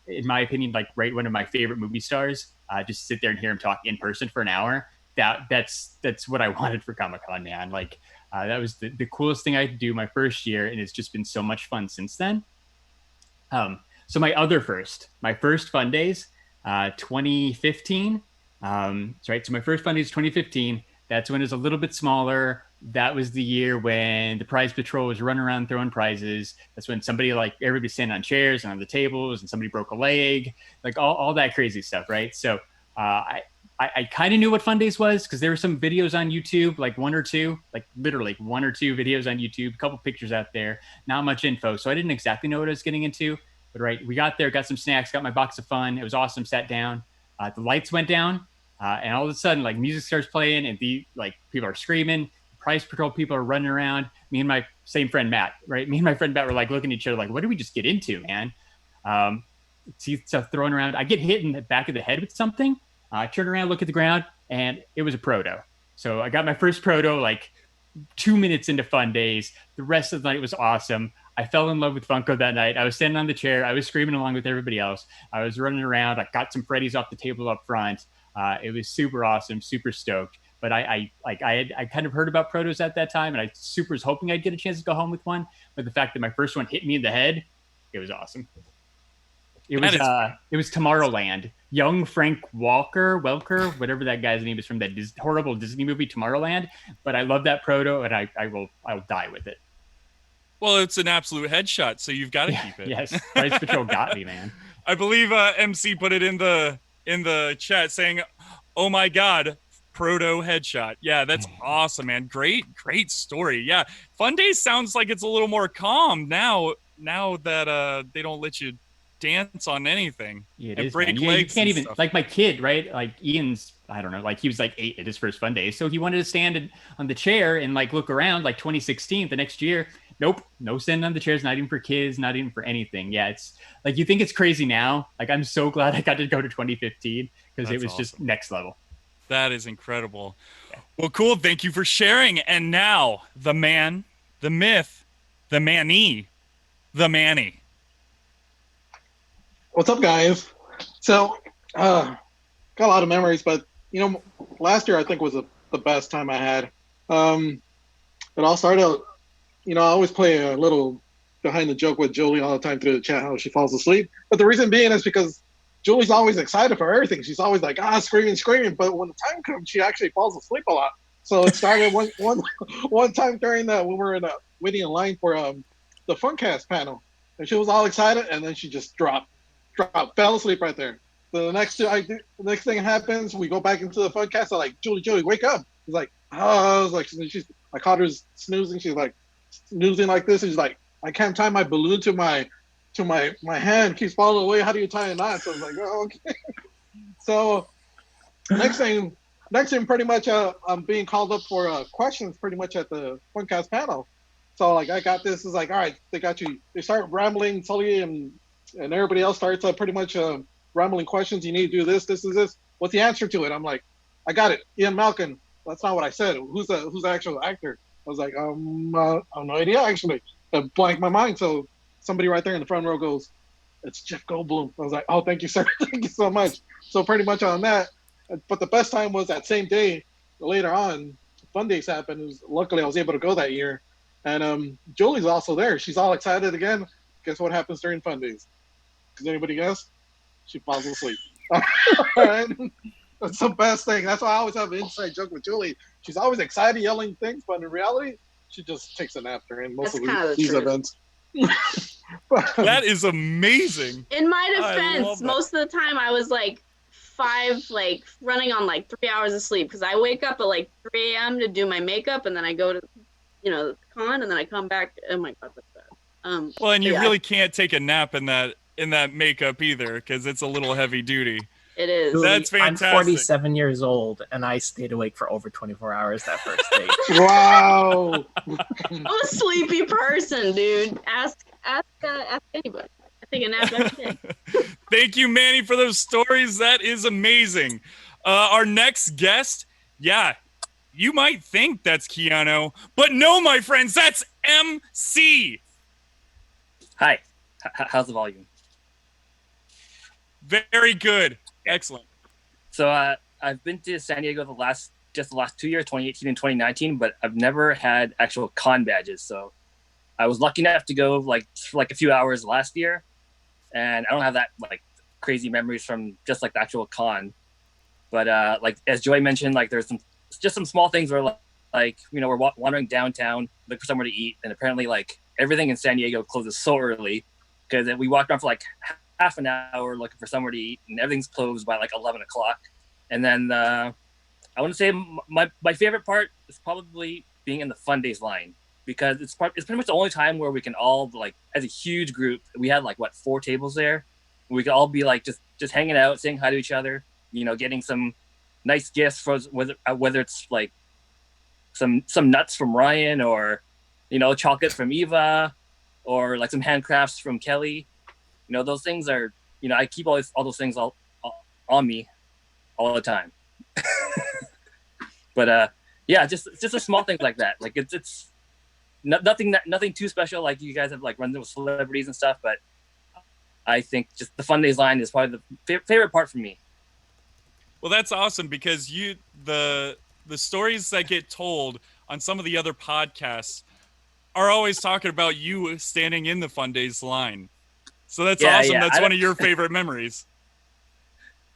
in my opinion, like right one of my favorite movie stars. Just sit there and hear him talk in person for an hour. That's what I wanted for Comic-Con, man. Like that was the coolest thing I could do my first year, and it's just been so much fun since then. So my first fun days, 2015. Right. So my first fun days, 2015. That's when it was a little bit smaller. That was the year when the prize patrol was running around throwing prizes. That's when everybody standing on chairs and on the tables, and somebody broke a leg, like all that crazy stuff. Right. So I kind of knew what Fun Days was because there were some videos on YouTube, like one or two videos on YouTube, a couple pictures out there, not much info. So I didn't exactly know what I was getting into. But right, we got there, got some snacks, got my box of fun. It was awesome. Sat down. The lights went down, and all of a sudden, like music starts playing, and people are screaming. Price Patrol people are running around. Me and my same friend Matt, right? Me and my friend Matt were like looking at each other, like, "What did we just get into, man?" See stuff thrown around. I get hit in the back of the head with something. I turn around, look at the ground, and it was a proto. So I got my first proto like 2 minutes into Fun Days. The rest of the night was awesome. I fell in love with Funko that night. I was standing on the chair. I was screaming along with everybody else. I was running around. I got some Freddies off the table up front. It was super awesome, super stoked. But I kind of heard about protos at that time, and I super was hoping I'd get a chance to go home with one. But the fact that my first one hit me in the head, it was awesome. It was Tomorrowland. Young Frank Welker, whatever that guy's name is from that horrible Disney movie Tomorrowland. But I love that proto, and I'll die with it. Well, it's an absolute headshot, so you've got to keep it. Yes, Price Patrol got me, man. I believe MC put it in the chat saying, "Oh my God, proto headshot." Yeah, that's awesome, man. Great story. Yeah, Fun Days sounds like it's a little more calm now that they don't let you dance on anything. Yeah, it and is, break man. legs. You can't even stuff. like my kid, right? Like Ian's, I don't know, like he was like 8 at his first Fun Day, so he wanted to stand on the chair and like look around. Like 2016, the next year, nope, no standing on the chairs, not even for kids, not even for anything. Yeah, it's like you think it's crazy now. Like I'm so glad I got to go to 2015 because it was just next level. That is incredible. Yeah. Well, cool. Thank you for sharing. And now the man, the myth, the Manny, the Manny. What's up, guys? So, got a lot of memories, but last year I think was the best time I had. But I'll start out. I always play a little behind the joke with Julie all the time through the chat how she falls asleep. But the reason being is because Julie's always excited for everything. She's always like screaming. But when the time comes, she actually falls asleep a lot. So it started one time during when we were waiting in line for the Funcast panel, and she was all excited, and then she just fell asleep right there. So the next thing happens, we go back into the Funcast. I'm like, Julie, wake up. She's like, oh, I was like, I caught her snoozing. She's like snoozing like this. And she's like, I can't tie my balloon to my hand. Keeps falling away. How do you tie a knot? So I was like, oh, okay. So next thing, pretty much, I'm being called up for questions pretty much at the Funcast panel. So like, I got this. It's like, all right, they got you. They start rambling, Sully and everybody else starts pretty much rambling questions. You need to do this. What's the answer to it? I'm like, I got it. Ian Malcolm. That's not what I said. Who's the actual actor? I was like, I have no idea actually. It blanked my mind. So somebody right there in the front row goes, it's Jeff Goldblum. I was like, oh, thank you, sir. Thank you so much. So pretty much on that. But the best time was that same day. Later on, Fun Days happened. Luckily, I was able to go that year. And Julie's also there. She's all excited again. Guess what happens during Fun Days? Does anybody guess? She falls asleep. All right. That's the best thing. That's why I always have an inside joke with Julie. She's always excited, yelling things, but in reality, she just takes a nap during most of these events. That is amazing. In my defense, most of the time I was like running on like 3 hours of sleep because I wake up at like 3 a.m. to do my makeup, and then I go to, the con, and then I come back. Oh my God, that's bad. Well, and you really can't take a nap in that makeup either because it's a little heavy duty. It is. Julie, That's fantastic. I'm 47 years old, and I stayed awake for over 24 hours that first day. Wow. I'm a sleepy person, dude. Ask anybody. I take a nap every day. Thank you, Manny, for those stories. That is amazing. Our next guest, you might think that's Keanu, but no, my friends, that's MC. Hi. How's the volume? Very good. Excellent. So I've been to San Diego the last 2 years, 2018 and 2019, but I've never had actual con badges. So I was lucky enough to go for a few hours last year, and I don't have that crazy memories from just the actual con. But as Joy mentioned, there's some small things where we're wandering downtown, look for somewhere to eat, and apparently everything in San Diego closes so early because we walked around for half an hour looking for somewhere to eat, and everything's closed by 11 o'clock. And then I want to say my favorite part is probably being in the fun days line, because it's pretty much the only time where we can all, like, as a huge group, we had like 4 tables there. We could all be like just hanging out, saying hi to each other, getting some nice gifts for whether it's like some nuts from Ryan, or chocolate from Eva, or like some handcrafts from Kelly. Those things are, I keep all those things all on me all the time. But yeah, just the small things like that. Like it's nothing too special. Like you guys have like run with celebrities and stuff, but I think just the fun days line is probably the favorite part for me. Well, that's awesome, because the stories that get told on some of the other podcasts are always talking about you standing in the fun days line. So that's awesome. Yeah. That's one of your favorite memories.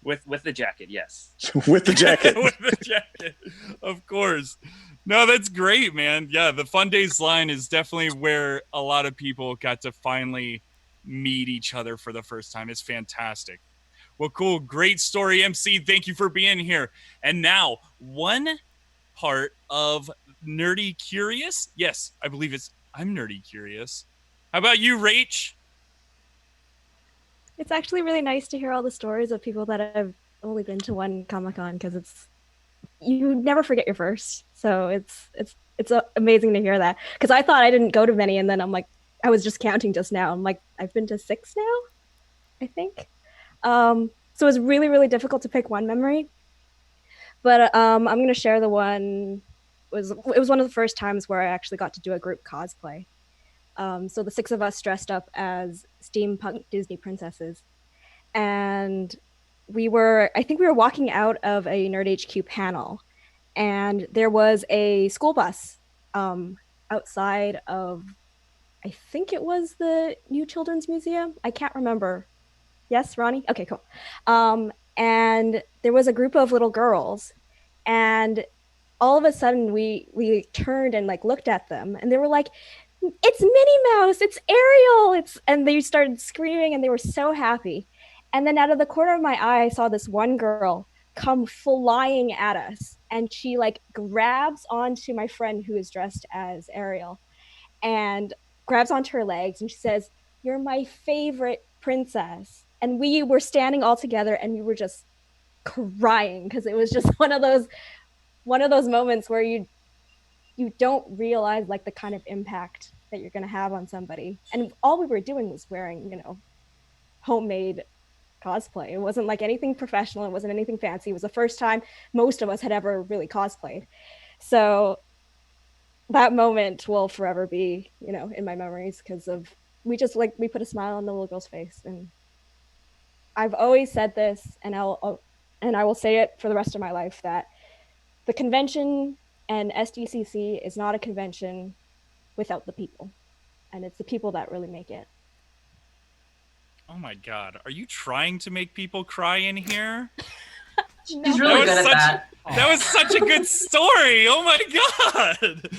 With the jacket, yes. With the jacket. With the jacket, of course. No, that's great, man. Yeah, the fun days line is definitely where a lot of people got to finally meet each other for the first time. It's fantastic. Well, cool. Great story, MC. Thank you for being here. And now, one part of Nerdy Curious. Yes, I believe I'm Nerdy Curious. How about you, Rach? It's actually really nice to hear all the stories of people that have only been to one Comic-Con, because you never forget your first. So it's amazing to hear that, because I thought I didn't go to many, and then I'm like, I was just counting just now. I'm like, I've been to 6 now, I think. So it's really, really difficult to pick one memory. But I'm going to share the one. It was one of the first times where I actually got to do a group cosplay. So the 6 of us dressed up as steampunk Disney princesses. And I think we were walking out of a Nerd HQ panel, and there was a school bus outside of, I think it was the New Children's Museum. I can't remember. Yes, Ronnie? Okay, cool. And there was a group of little girls, and all of a sudden we turned and like looked at them, and they were like, "It's Minnie Mouse, it's Ariel, and they started screaming, and they were so happy. And then out of the corner of my eye, I saw this one girl come flying at us, and she like grabs onto my friend who is dressed as Ariel, and grabs onto her legs, and she says, "You're my favorite princess." And we were standing all together, and we were just crying, because it was just one of those moments where you don't realize like the kind of impact that you're going to have on somebody. And all we were doing was wearing, homemade cosplay. It wasn't like anything professional. It wasn't anything fancy. It was the first time most of us had ever really cosplayed. So that moment will forever be, in my memories, because we put a smile on the little girl's face. And I've always said this, and I will say it for the rest of my life, that the convention and Sdcc is not a convention without the people, and it's the people that really make it. Oh my God, are you trying to make people cry in here? She's really good at that. That was such a good story. Oh my God.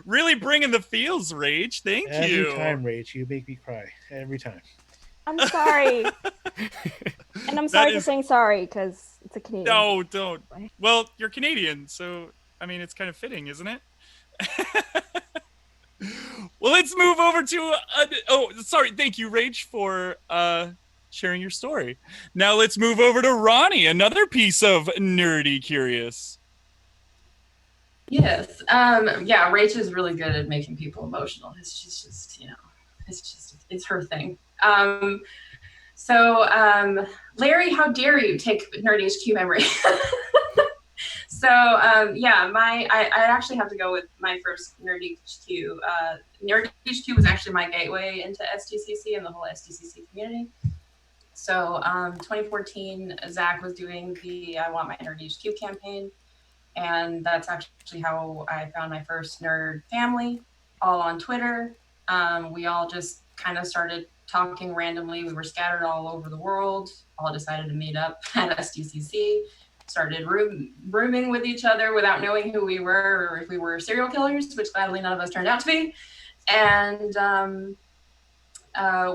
Really bringing the feels, Rach. Thank you. Every time, Rach, you make me cry. Every time. I'm sorry. And I'm sorry for saying sorry, because it's a Canadian. No, don't. Well, you're Canadian, so, I mean, it's kind of fitting, isn't it? Well, let's move over to... sorry. Thank you, Rach, for sharing your story. Now let's move over to Ronnie, another piece of Nerdy Curious. Yes. Yeah, Rach is really good at making people emotional. She's just, it's her thing. Larry, how dare you take Nerd HQ memory? I actually have to go with my first Nerd HQ. Nerd HQ was actually my gateway into Sdcc and the whole Sdcc community. So 2014, Zach was doing the I Want My Nerd HQ campaign. And that's actually how I found my first nerd family, all on Twitter. We all just kind of started talking randomly. We were scattered all over the world, all decided to meet up at Sdcc, started rooming with each other without knowing who we were or if we were serial killers, which gladly none of us turned out to be. And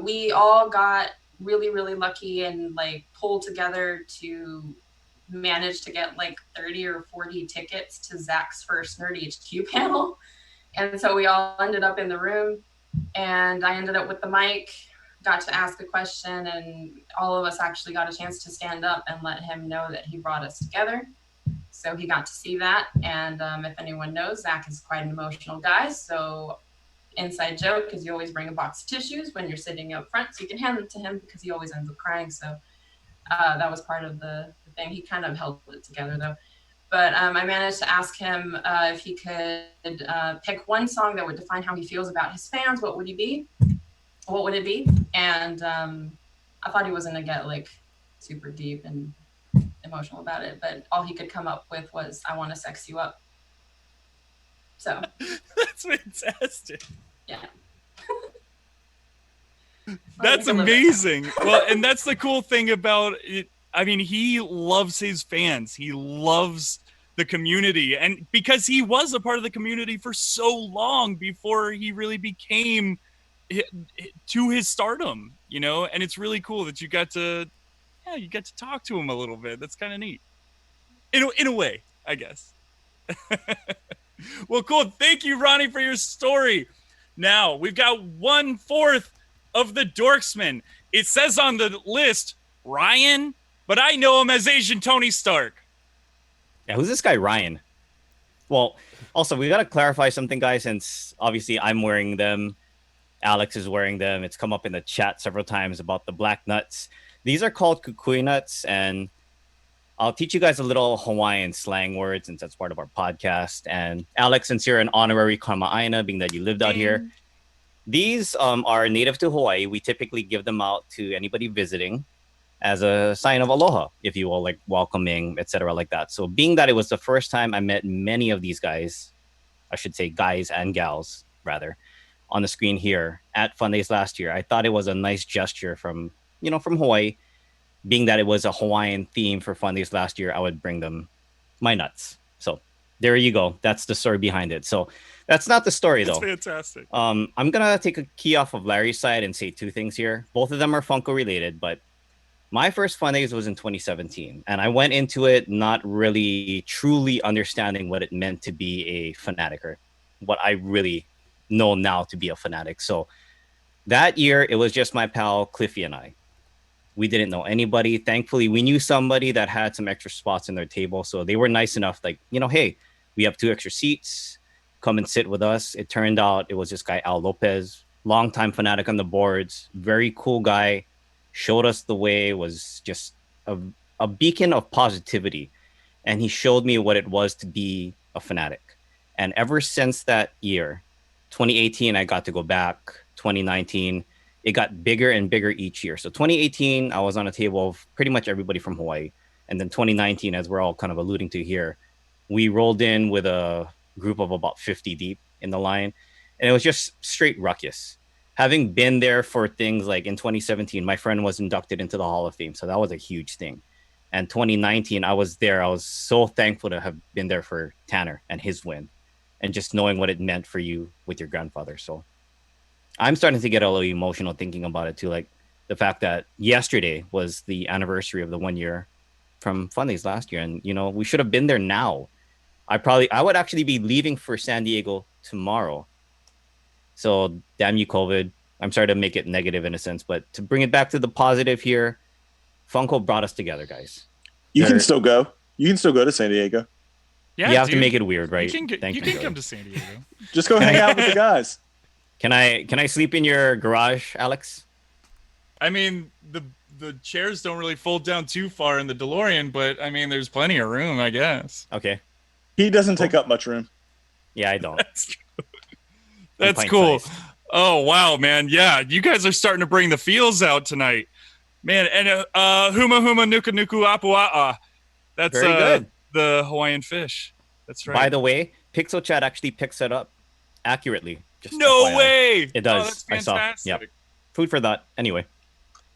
we all got really, really lucky and like pulled together to managed to get like 30 or 40 tickets to Zach's first Nerd HQ panel. And so we all ended up in the room, and I ended up with the mic, got to ask a question, and all of us actually got a chance to stand up and let him know that he brought us together. So he got to see that. And if anyone knows, Zach is quite an emotional guy. So inside joke is you always bring a box of tissues when you're sitting up front so you can hand them to him, because he always ends up crying. So that was part of the thing. He kind of held it together though. But I managed to ask him if he could pick one song that would define how he feels about his fans. What would he be? What would it be? And I thought he was gonna get like super deep and emotional about it, but all he could come up with was "I want to sex you up." So that's fantastic. Yeah. That's amazing. Well, and that's the cool thing about it. I mean, he loves his fans. He loves the community. And because he was a part of the community for so long before he really became to his stardom, you know? And it's really cool that you got to talk to him a little bit. That's kind of neat. In a way, I guess. Well, cool. Thank you, Ronnie, for your story. Now, we've got 1/4 of the Dorksmen. It says on the list, Ryan, but I know him as Asian Tony Stark. Yeah, who's this guy, Ryan? Well, also, we got to clarify something, guys, since obviously I'm wearing them. Alex is wearing them. It's come up in the chat several times about the black nuts. These are called kukui nuts, and I'll teach you guys a little Hawaiian slang words since that's part of our podcast. And Alex, since you're an honorary Kama'aina, being that you lived out here, these are native to Hawaii. We typically give them out to anybody visiting as a sign of aloha, if you will, like welcoming, etc., like that. So being that it was the first time I met many of these guys, I should say guys and gals, rather, on the screen here at Fun Days last year, I thought it was a nice gesture from Hawaii. Being that it was a Hawaiian theme for Fun Days last year, I would bring them my nuts. So there you go. That's the story behind it. So that's not the story, though. That's fantastic. I'm going to take a key off of Larry's side and say two things here. Both of them are Funko related, but my first Fun Days was in 2017. And I went into it not really truly understanding what it meant to be a fanatic, or what I really know now to be a fanatic. So that year, it was just my pal Cliffy and I. We didn't know anybody. Thankfully, we knew somebody that had some extra spots in their table. So they were nice enough, like, hey, we have 2 extra seats. Come and sit with us. It turned out it was this guy, Al Lopez, longtime fanatic on the boards, very cool guy, showed us the way, was just a beacon of positivity. And he showed me what it was to be a fanatic. And ever since that year, 2018, I got to go back. 2019, it got bigger and bigger each year. So 2018, I was on a table of pretty much everybody from Hawaii. And then 2019, as we're all kind of alluding to here, we rolled in with a group of about 50 deep in the line. And it was just straight ruckus. Having been there for things like in 2017, my friend was inducted into the Hall of Fame. So that was a huge thing. And 2019, I was there. I was so thankful to have been there for Tanner and his win, and just knowing what it meant for you with your grandfather. So I'm starting to get a little emotional thinking about it too. Like the fact that yesterday was the anniversary of the 1 year from Fun Days last year. And, we should have been there now. I would actually be leaving for San Diego tomorrow. So damn you, COVID. I'm sorry to make it negative in a sense, but to bring it back to the positive here, Funko brought us together, guys. You can still go. You can still go to San Diego. Yeah, you have dude. to make it weird, right? You can come to San Diego. Just go hang out with the guys. Can I sleep in your garage, Alex? I mean, the chairs don't really fold down too far in the DeLorean, but I mean, there's plenty of room, I guess. Okay. He doesn't take up much room. Yeah, I don't. That's cool. Oh, wow, man. Yeah, you guys are starting to bring the feels out tonight. Man, and huma huma nuka nuku apua'a. That's very good. The Hawaiian fish. That's right. By the way, Pixel Chat actually picks it up accurately. Just no FYI. way. It does. Oh, that's I saw. fantastic. Yep. Food for thought. Anyway.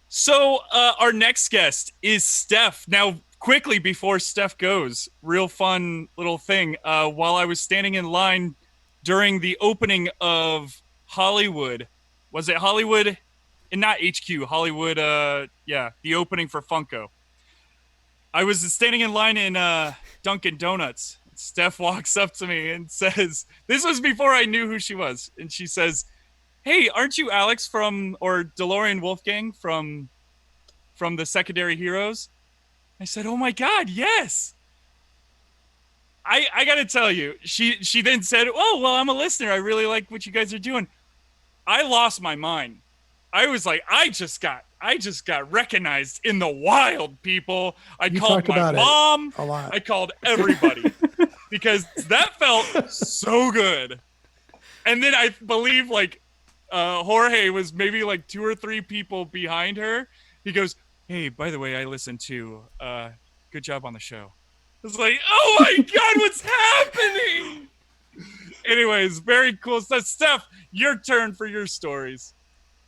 So our next guest is Steph. Now, quickly before Steph goes, real fun little thing. While I was standing in line during the opening of Hollywood, was it Hollywood? And not HQ, Hollywood. Yeah, the opening for Funko. I was standing in line in Dunkin' Donuts. Steph walks up to me and says, this was before I knew who she was. And she says, hey, aren't you Alex or DeLorean Wolfgang from the Secondary Heroes? I said, oh my God, yes. I got to tell you, she then said, oh, well, I'm a listener. I really like what you guys are doing. I lost my mind. I was like, I just got recognized in the wild, people. I called my mom. a lot. I called everybody because that felt so good. And then I believe like Jorge was maybe like 2 or 3 people behind her. He goes, hey, by the way, I listened to good job on the show. I was like, oh my God, what's happening? Anyways, very cool stuff. Steph, your turn for your stories.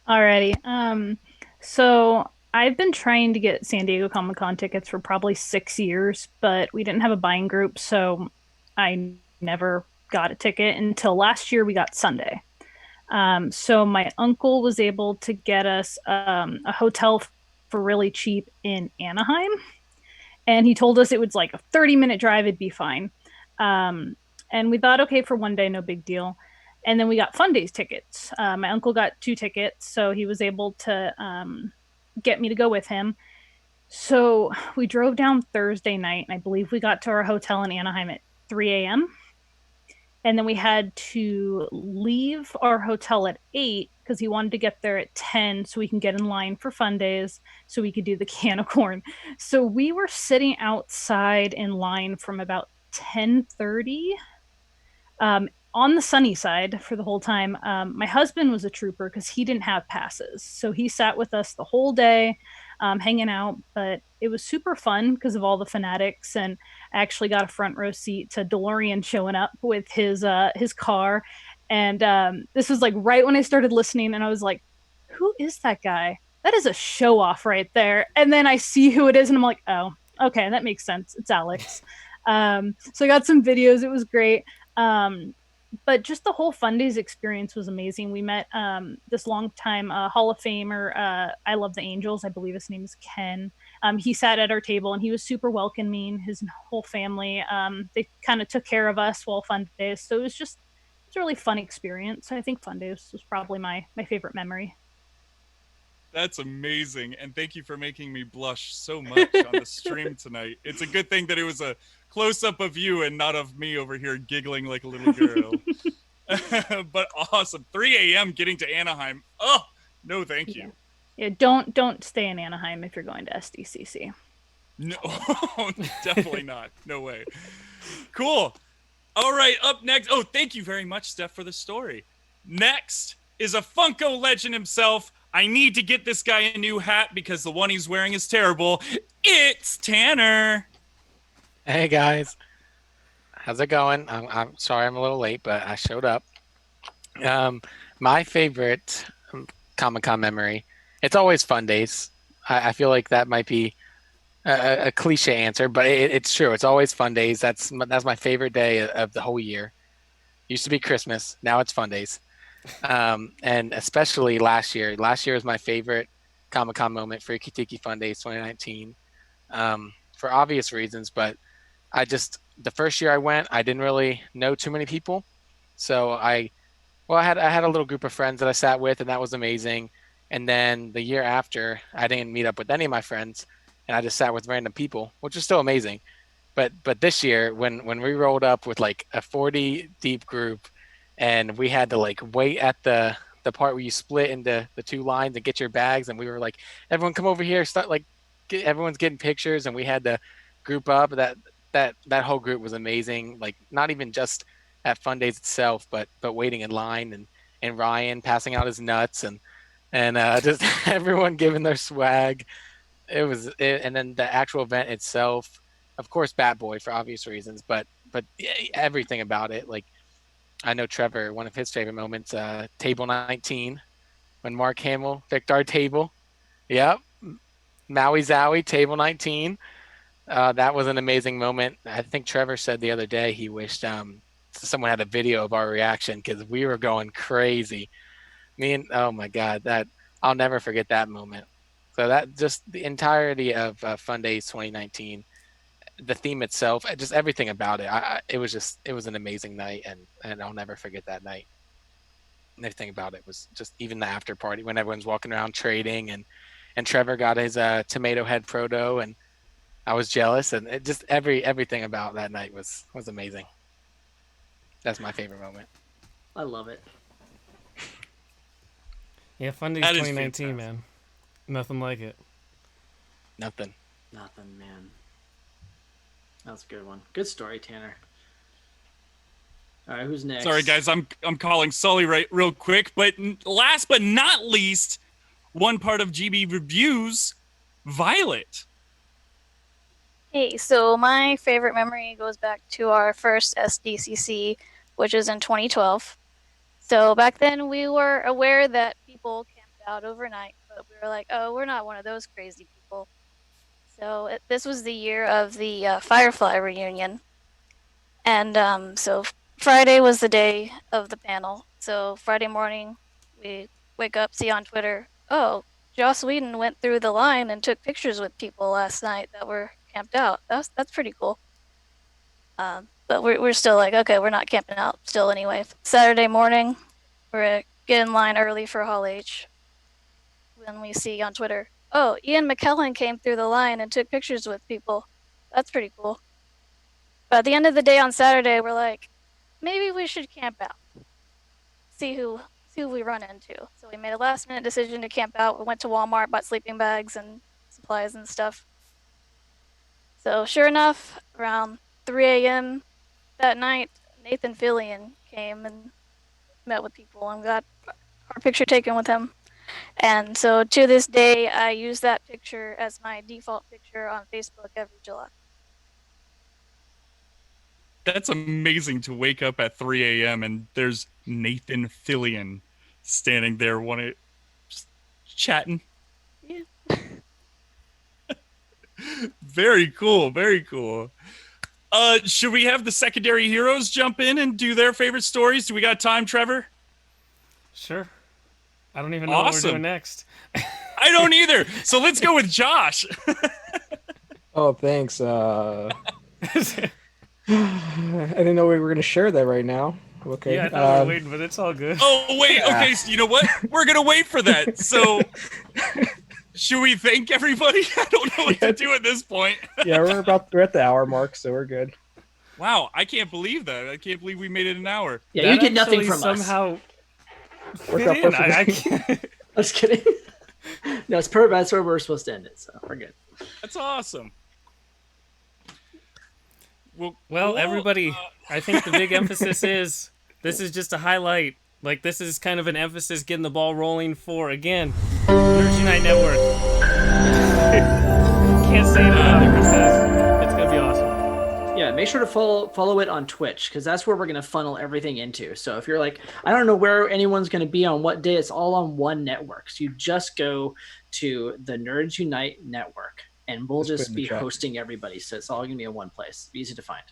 Alrighty. So I've been trying to get San Diego Comic-Con tickets for probably 6 years, but we didn't have a buying group, so I never got a ticket until last year we got Sunday. So my uncle was able to get us a hotel for really cheap in Anaheim, and he told us it was like a 30-minute drive, it'd be fine. And we thought, okay, for one day, no big deal. And then we got Fun Days tickets. My uncle got 2 tickets, so he was able to get me to go with him. So we drove down Thursday night, and I believe we got to our hotel in Anaheim at 3 a.m. And then we had to leave our hotel at 8 because he wanted to get there at 10 so we can get in line for Fun Days so we could do the can of corn. So we were sitting outside in line from about 10:30 on the sunny side for the whole time. My husband was a trooper because he didn't have passes. So he sat with us the whole day, hanging out. But it was super fun because of all the fanatics. And I actually got a front row seat to DeLorean showing up with his car. And this was like right when I started listening. And I was like, who is that guy? That is a show off right there. And then I see who it is. And I'm like, oh, okay, that makes sense. It's Alex. So I got some videos. It was great. But just the whole Fun Days experience was amazing. We met this longtime Hall of Famer, I Love the Angels. I believe his name is Ken. He sat at our table and he was super welcoming. His whole family, they kind of took care of us while Fun Days. So it's a really fun experience. I think Fun Days was probably my favorite memory. That's amazing. And thank you for making me blush so much on the stream tonight. It's a good thing that it was a close-up of you and not of me over here giggling like a little girl. But awesome. 3 a.m. getting to Anaheim. Oh, no, thank you. Yeah, don't stay in Anaheim if you're going to SDCC. No, definitely not. No way. Cool. All right, up next. Oh, thank you very much, Steph, for the story. Next is a Funko legend himself. I need to get this guy a new hat because the one he's wearing is terrible. It's Tanner. Hey guys, how's it going? I'm sorry I'm a little late, but I showed up. My favorite Comic-Con memory, it's always Fun Days. I feel like that might be a cliche answer, but it's true. It's always Fun Days. That's my favorite day of the whole year. Used to be Christmas, now it's Fun Days. And especially last year. Last year was my favorite Comic-Con moment, Freaky Tiki Fun Days 2019, for obvious reasons, but the first year I went, I didn't really know too many people. So I had a little group of friends that I sat with, and that was amazing. And then the year after, I didn't meet up with any of my friends, and I just sat with random people, which is still amazing. But this year, when we rolled up with like a 40 deep group, and we had to like wait at the part where you split into the 2 lines and get your bags, and we were like, everyone come over here, start like everyone's getting pictures, and we had to group up. That whole group was amazing. Like not even just at Fun Days itself, but waiting in line and Ryan passing out his nuts and just everyone giving their swag. And then the actual event itself, of course, Bat Boy for obvious reasons, but everything about it. Like I know Trevor, one of his favorite moments, table 19, when Mark Hamill picked our table. Yep, Maui Zowie, table 19. That was an amazing moment. I think Trevor said the other day he wished someone had a video of our reaction because we were going crazy. Oh my God, I'll never forget that moment. So that just the entirety of Fun Days 2019 the theme itself, just everything about it. It was an amazing night, and I'll never forget that night. And everything about it was just, even the after party when everyone's walking around trading, and Trevor got his tomato head proto, and I was jealous, and it just everything about that night was amazing. That's my favorite moment. I love it. Yeah, Fun Days That is 2019, man. Nothing like it. Nothing, man. That was a good one. Good story, Tanner. All right, who's next? Sorry, guys, I'm calling Sully real quick, but last but not least, one part of GB Reviews, Violet. Hey, so my favorite memory goes back to our first SDCC, which is in 2012. So back then we were aware that people camped out overnight, but we were like, oh, we're not one of those crazy people. So this was the year of the Firefly reunion. And so Friday was the day of the panel. So Friday morning, we wake up, see on Twitter, oh, Joss Whedon went through the line and took pictures with people last night that were camped out. That's pretty cool. But we're still like, okay, we're not camping out still anyway. Saturday morning, we're get in line early for Hall H. When we see on Twitter, oh, Ian McKellen came through the line and took pictures with people. That's pretty cool. But at the end of the day on Saturday, we're like, maybe we should camp out. See who we run into. So we made a last minute decision to camp out. We went to Walmart, bought sleeping bags and supplies and stuff. So sure enough, around 3 a.m. that night, Nathan Fillion came and met with people and got our picture taken with him. And so to this day, I use that picture as my default picture on Facebook every July. That's amazing to wake up at 3 a.m. and there's Nathan Fillion standing there, just chatting. Yeah. Very cool. Very cool. Should we have the secondary heroes jump in and do their favorite stories? Do we got time, Trevor? Sure. I don't even know what we're doing next. I don't either. So let's go with Josh. Oh, thanks. I didn't know we were going to share that right now. Okay. Yeah, I thought we were waiting, but it's all good. Oh, wait. Okay, so you know what? We're going to wait for that. So should we thank everybody? I don't know what to do at this point. Yeah, we're at the hour mark, so we're good. Wow, I can't believe that. I can't believe we made it an hour. Yeah, that you get nothing from somehow us. I can't. I was kidding. No, it's perfect. That's where we're supposed to end it, so we're good. That's awesome. Well, everybody, I think the big emphasis is this is just a highlight. Like, this is kind of an emphasis getting the ball rolling for, again, Nerds Unite Network. Can't say it enough. It's going to be awesome. Yeah, make sure to follow it on Twitch, because that's where we're going to funnel everything into. So if you're like, I don't know where anyone's going to be on what day, it's all on one network. So you just go to the Nerds Unite Network, and we'll just be hosting everybody. So it's all going to be in one place. Easy to find.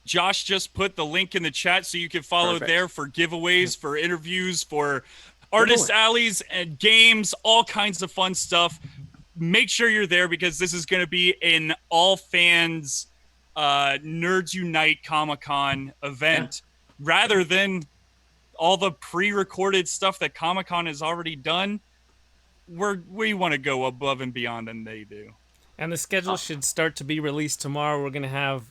Josh just put the link in the chat so you can follow there for giveaways, for interviews, for artist alleys and games, all kinds of fun stuff. Make sure you're there, because this is going to be an all fans Nerds Unite Comic-Con event rather than all the pre-recorded stuff that Comic-Con has already done. We want to go above and beyond than they do. And the schedule should start to be released tomorrow. We're going to have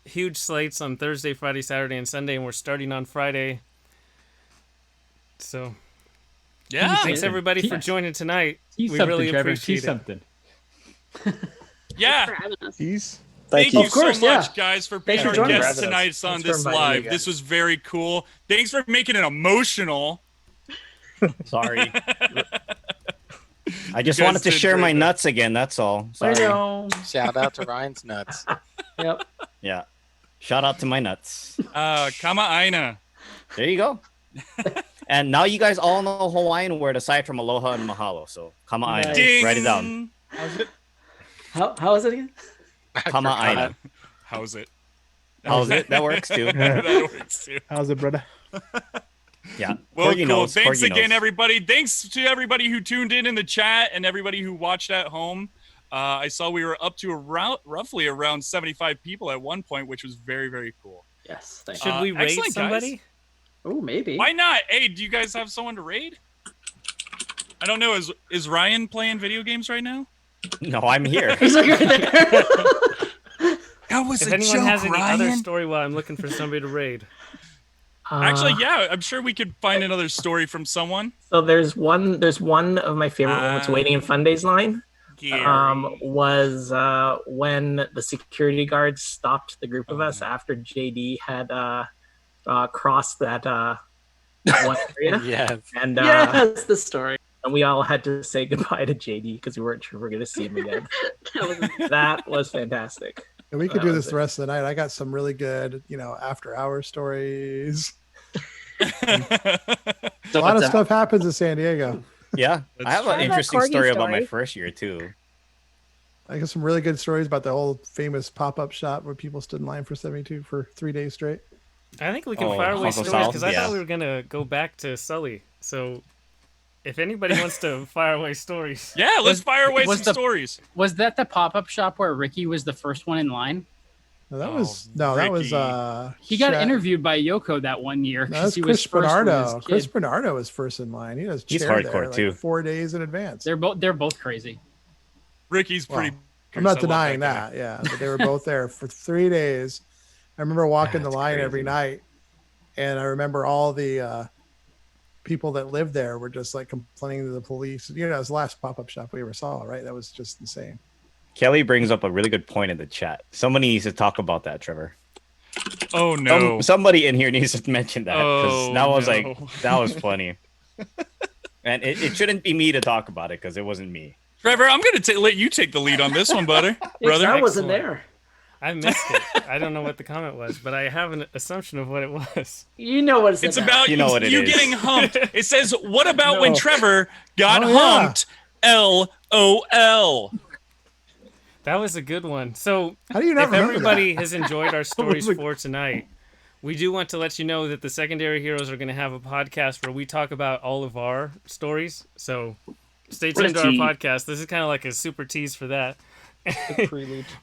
huge slates on Thursday, Friday, Saturday, and Sunday, and we're starting on Friday. So, yeah, thanks everybody for joining tonight. He's we something, really Trevor. appreciate He's it. something. Yeah. Thank you you so much, guys, for being Thanks our for joining guests us. tonight on Thanks for this inviting me, live. guys. This was very cool. Thanks for making it emotional. Sorry. I just You guys wanted to did share my great. nuts again. That's all. Sorry. Shout out to Ryan's nuts. Yep. Yeah. Shout out to my nuts. Kama Aina. There you go. And now you guys all know Hawaiian word aside from aloha and mahalo. So Kama Aina. Ding. Write it down. How's it? How is it again? Kama Aina. How's it? How's it? That works too. That works too. How's it, brother? Yeah. Well, Corgi cool. knows. Thanks Corgi again, knows. everybody. Thanks to everybody who tuned in the chat and everybody who watched at home. I saw we were up to roughly around 75 people at one point, which was very, very cool. Yes. Thank Should we raid excellent, somebody? Oh, maybe. Why not? Hey, do you guys have someone to raid? I don't know. Is Ryan playing video games right now? No, I'm here. He's like right there. That was If a anyone joke, has any Ryan. other story while I'm looking for somebody to raid. Actually, yeah, I'm sure we could find another story from someone. So there's one of my favorite moments waiting in Fun Days line. Was when the security guards stopped the group of us after JD had crossed that one area. Yes. And yes, the story. And we all had to say goodbye to JD because we weren't sure we were going to see him again. That was fantastic. And we could do this the rest of the night. I got some really good, after hour stories. A lot of stuff happens in San Diego. Yeah, I have an interesting story about my first year too. I got some really good stories about the old famous pop-up shop where people stood in line for 3 days straight. I think we can fire away stories because I thought we were gonna go back to Sully. So, if anybody wants to fire away stories, yeah, let's fire away some stories. Was that the pop-up shop where Ricky was the first one in line? No, that was he got interviewed by Yoko that one year. No, that's he Chris was first with Bernardo. his Chris kid. Bernardo was first in line. He has He's chair hardcore, there, too. 4 days in advance. They're both crazy. Ricky's pretty. I'm not denying that. Yeah, but they were both there for 3 days. I remember walking the line every night, and I remember all the people that lived there were just like complaining to the police. It was the last pop-up shop we ever saw, right? That was just insane. Kelly brings up a really good point in the chat. Somebody needs to talk about that, Trevor. Oh no! Somebody in here needs to mention that because that was no. that was funny. And it shouldn't be me to talk about it because it wasn't me. Trevor, I'm gonna let you take the lead on this one, brother. Brother, I wasn't there. I missed it. I don't know what the comment was, but I have an assumption of what it was. You know what it's about. You know what it is. Getting humped. It says, "What about when No. Trevor got humped?" LOL. That was a good one. So, how do you not if remember everybody that? has enjoyed our stories for tonight, we do want to let you know that the Secondary Heroes are going to have a podcast where we talk about all of our stories. So, stay tuned to our podcast. This is kind of like a super tease for that.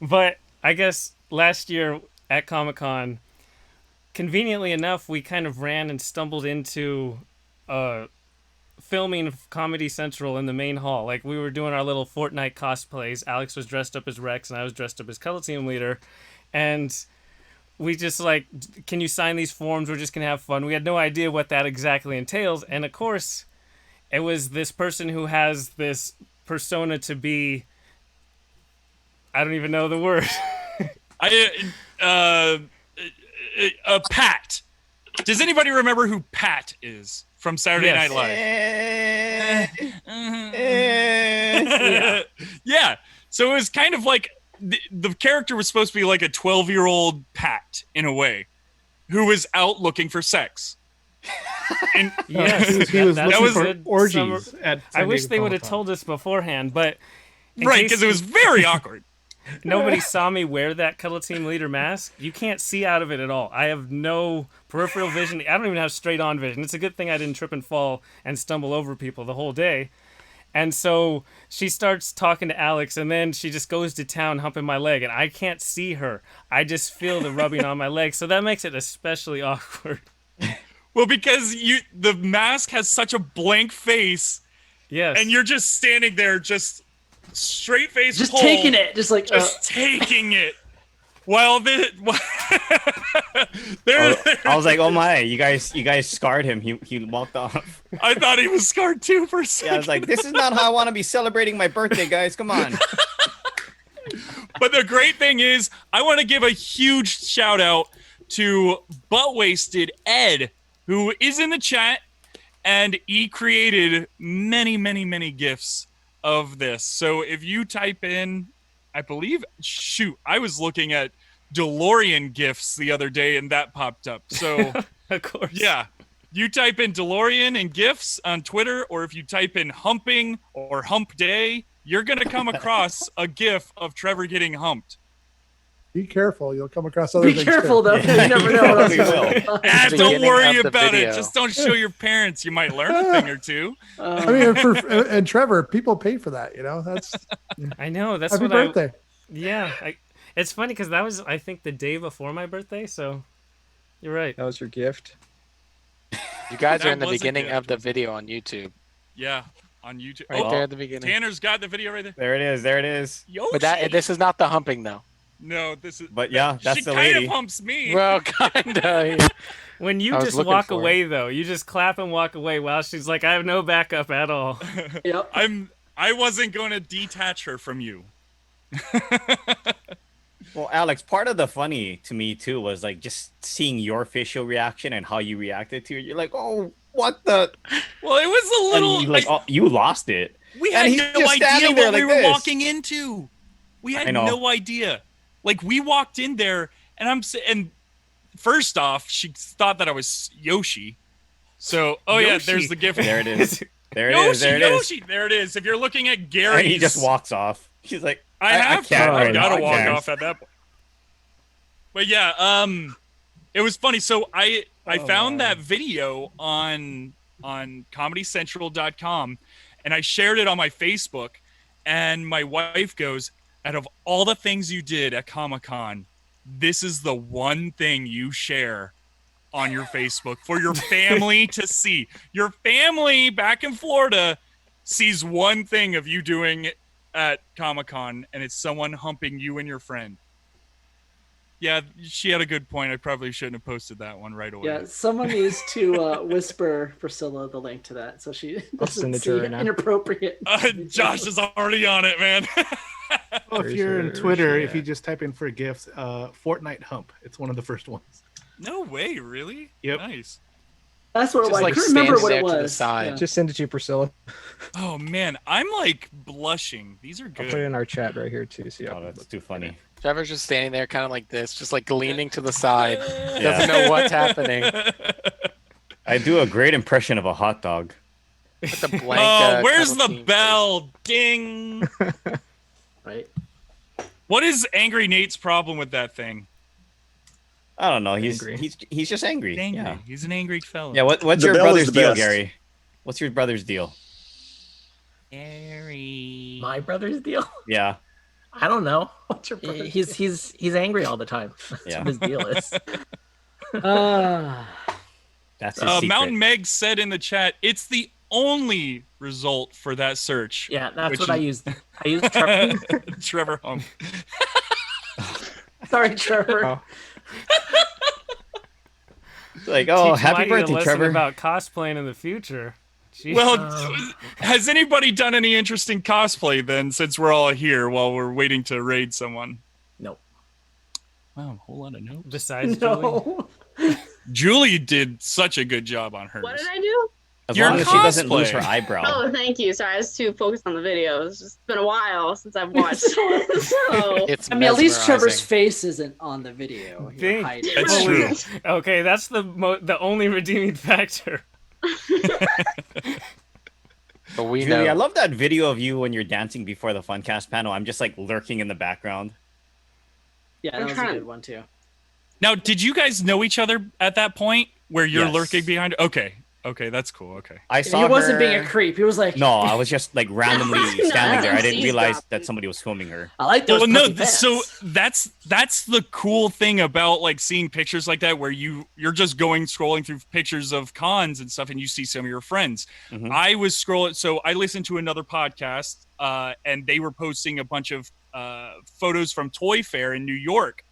But I guess last year at Comic-Con, conveniently enough, we kind of ran and stumbled into filming Comedy Central in the main hall. Like, we were doing our little Fortnite cosplays. Alex was dressed up as Rex, and I was dressed up as Color Team Leader. And we just like, can you sign these forms? We're just going to have fun. We had no idea what that exactly entails. And of course, it was this person who has this persona to be, I don't even know the word. Pat. Does anybody remember who Pat is from Saturday Night Live? Yeah. So it was kind of like the character was supposed to be like a 12-year-old Pat in a way, who was out looking for sex. And yes, he was looking for orgies at San I wish Diego they would have Comic-Con. told us beforehand, but right, because it was very awkward. Nobody saw me wear that Color Team Leader mask. You can't see out of it at all. I have no peripheral vision. I don't even have straight on vision. It's a good thing I didn't trip and fall and stumble over people the whole day. And so she starts talking to Alex, and then she just goes to town humping my leg, and I can't see her. I just feel the rubbing on my leg, so that makes it especially awkward. Well, because the mask has such a blank face. Yes. And you're just standing there, just straight face, just taking it, just taking it. While I was like, oh my, you guys scarred him. He walked off. I thought he was scarred too for a second. Yeah, I was like, this is not how I want to be celebrating my birthday, guys. Come on. But the great thing is, I want to give a huge shout out to Butt Wasted Ed, who is in the chat, and he created many, many, many GIFs of this. So if you type in, I believe, I was looking at DeLorean GIFs the other day, and that popped up. So, of course. Yeah. You type in DeLorean and GIFs on Twitter, or if you type in humping or hump day, you're going to come across a GIF of Trevor getting humped. Be careful. You'll come across other Be things. careful, too. though. You never know what else you're gonna find. Don't worry of the about it. video. Just don't show your parents. You might learn a thing or two. I mean, and Trevor, people pay for that. That's. I know. That's Happy what birthday. It's funny because that was, I think, the day before my birthday. So you're right. That was your gift. You guys That are in the was a beginning gift. of the video on YouTube. Yeah, on YouTube. Right there at the beginning. Tanner's got the video right there. There it is. There it is. But this is not the humping though. No, this is. But yeah, that's she the kind lady. of humps me. Well, kinda. When you I was just looking walk for away, though, you just clap and walk away while she's like, I have no backup at all. Yep. I wasn't going to detach her from you. Well, Alex, part of the funny to me too was like just seeing your facial reaction and how you reacted to it. You're like, oh, what the? Well, it was a little. And you, like, oh, you lost it. We And had he's no just idea standing what there we like were this. walking into. We I had know. no idea. Like we walked in there, and and first off, she thought that I was Yoshi. So, yeah, Yoshi. there's the gift. There it is. There it Yoshi, is. There it is. Yoshi. There it is. If you're looking at Gary's, And he just walks off. He's like, I have can't to. I right now, gotta I walk can't. off at that point. But yeah, it was funny. So I found that video on comedycentral.com and I shared it on my Facebook, and my wife goes, out of all the things you did at Comic-Con, this is the one thing you share on your Facebook for your family to see. Your family back in Florida sees one thing of you doing at Comic-Con, and it's someone humping you and your friend. Yeah, she had a good point. I probably shouldn't have posted that one right away. Yeah, someone needs to whisper Priscilla the link to that so she doesn't send it to see her right now. inappropriate. Josh is already on it, man. Well, if you're in Twitter, if you just type in for gifts, Fortnite hump, it's one of the first ones. No way, really? Yep. Nice. That's what Just I like couldn't remember stands what there it to the was. side. Yeah. Just send it to you, Priscilla. Oh man, I'm like blushing. These are I'll good. put it in our chat right here too. So Oh, that's too funny. Trevor's just standing there, kind of like this, just like leaning to the side. Doesn't know what's happening. I do a great impression of a hot dog. With the blank. Oh, where's cuddle the team bell? Ding. Right. What is Angry Nate's problem with that thing? I don't know. He's Angry. he's just angry. He's angry. Yeah. He's an angry fella. Yeah. What's The your bell is brother's the deal, best. Gary? What's your brother's deal? Gary. My brother's deal? Yeah. I don't know. What's your brother? He's angry all the time. That's Yeah. what his deal is. That's his secret. Mountain Meg said in the chat, it's the only result for that search. Yeah, that's which what I is- used. I used Trevor. Trevor Hump. Sorry, Trevor. Oh. Like, oh, Teach happy Mighty a birthday, lesson Trevor. about cosplaying in the future. Jeez. Well, has anybody done any interesting cosplay then, since we're all here while we're waiting to raid someone? Nope. Wow, a whole lot of notes. Besides Julie. No. Julie did such a good job on hers. What did I do? As Your long as she doesn't lose her cosplay. eyebrow. Oh, thank you. Sorry, I was too focused on the video. It's just been a while since I've watched. so, It's I mean, at least Trevor's mesmerizing. face isn't on the video. You're Thank- hiding. That's true. Okay, that's the only redeeming factor. But we Julie, know. I love that video of you when you're dancing before the Funcast panel. I'm just like lurking in the background. Yeah, that I'm was a trying- good one too. Now, did you guys know each other at that point where you're Yes. lurking behind? Okay, that's cool. Okay. I saw He wasn't her- being a creep. He was like, No, I was just like randomly No, standing there. I didn't she's realize dropped. that somebody was filming her. I like those. Well, no, puffy pants. so that's the cool thing about like seeing pictures like that where you're just scrolling through pictures of cons and stuff and you see some of your friends. Mhm. I was scrolling, so I listened to another podcast and they were posting a bunch of photos from Toy Fair in New York.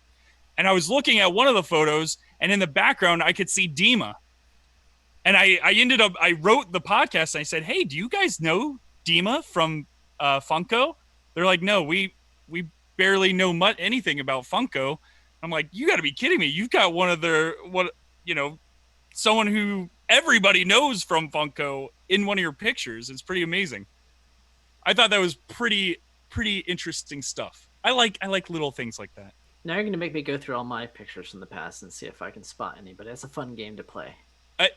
And I was looking at one of the photos and in the background I could see Dima. And I wrote the podcast and I said, hey, do you guys know Dima from Funko? They're like, no, we barely know anything about Funko. I'm like, you got to be kidding me. You've got one of someone who everybody knows from Funko in one of your pictures. It's pretty amazing. I thought that was pretty interesting stuff. I like little things like that. Now you're gonna make me go through all my pictures from the past and see if I can spot any. But it's a fun game to play.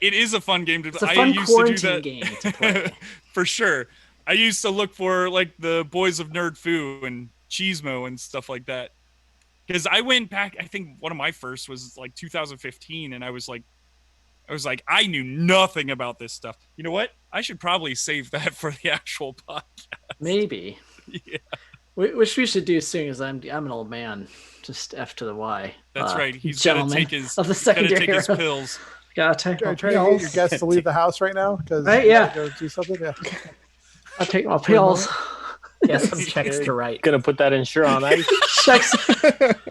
It is a fun game to It's a I fun used to do quarantine that game to play. for sure. I used to look for like the Boys of Nerd Foo and Cheesemo and stuff like that. Because I went back, I think one of my first was like 2015, and I was like, I knew nothing about this stuff. You know what? I should probably save that for the actual podcast. Maybe. Yeah. Which we should do soon, because I'm an old man. Just F to the Y. That's right. He's got to take his, of the he's gotta secondary take his era. pills. Gotta take Are my you trying to get pills. your guests to leave the house right now? Because Right, yeah. go do something. Yeah. I take my pills. Yes, some checks to write. Gonna put that insurance on ice. Checks.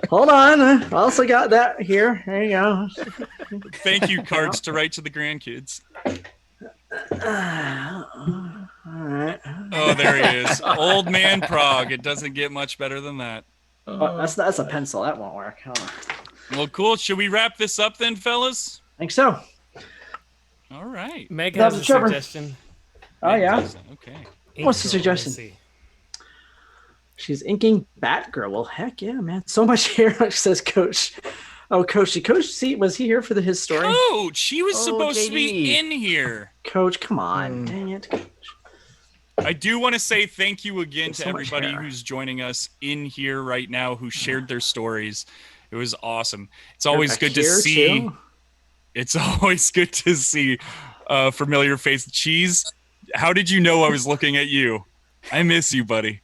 Hold on. I also got that here. There you go. Thank you cards to write to the grandkids. All right. Oh, there he is. Old man Prague. It doesn't get much better than that. Oh, that's a pencil. That won't work. Hold on. Well, cool. Should we wrap this up then, fellas? I think so. All right. Meg That has was a Trevor. suggestion. Oh, yeah? Okay. What's the Ink girl, suggestion? let's see. She's inking Batgirl. Well, heck yeah, man. So much here. She says, Coach. Oh, Coach. Coach, see, was he here for his story? Coach, he was Oh, supposed to be JD. in here. Coach, come on. Dang it. I do want to say thank you again There's to so much everybody hair. who's joining us in here right now who shared their stories. It was awesome. It's always back good to here, see. too? It's always good to see a familiar face. Cheese, how did you know I was looking at you? I miss you, buddy.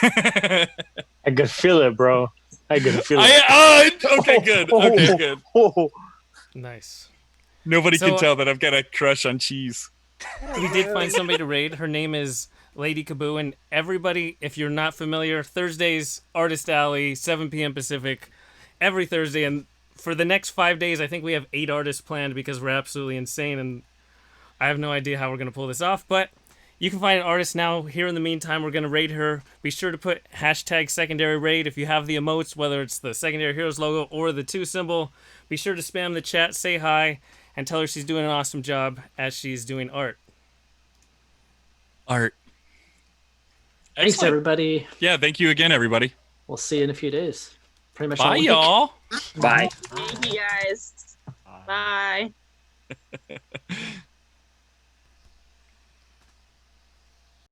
I could feel it, bro. I could feel it. Okay, good. Okay, good. Nice. Nobody So- can tell that I've got a crush on Cheese. We did find somebody to raid. Her name is Lady Kaboo. And everybody, if you're not familiar, Thursdays, Artist Alley, 7 p.m. Pacific, every Thursday. And for the next 5 days, I think we have 8 artists planned because we're absolutely insane. And I have no idea how we're going to pull this off. But you can find an artist now. Here in the meantime, we're going to raid her. Be sure to put hashtag secondary raid if you have the emotes, whether it's the Secondary Heroes logo or the 2 symbol. Be sure to spam the chat, say hi, and tell her she's doing an awesome job as she's doing art. Art. Thanks, Excellent. everybody. Yeah, thank you again, everybody. We'll see you in a few days. Pretty much all Bye, week. y'all. Bye. Thank you guys. Bye.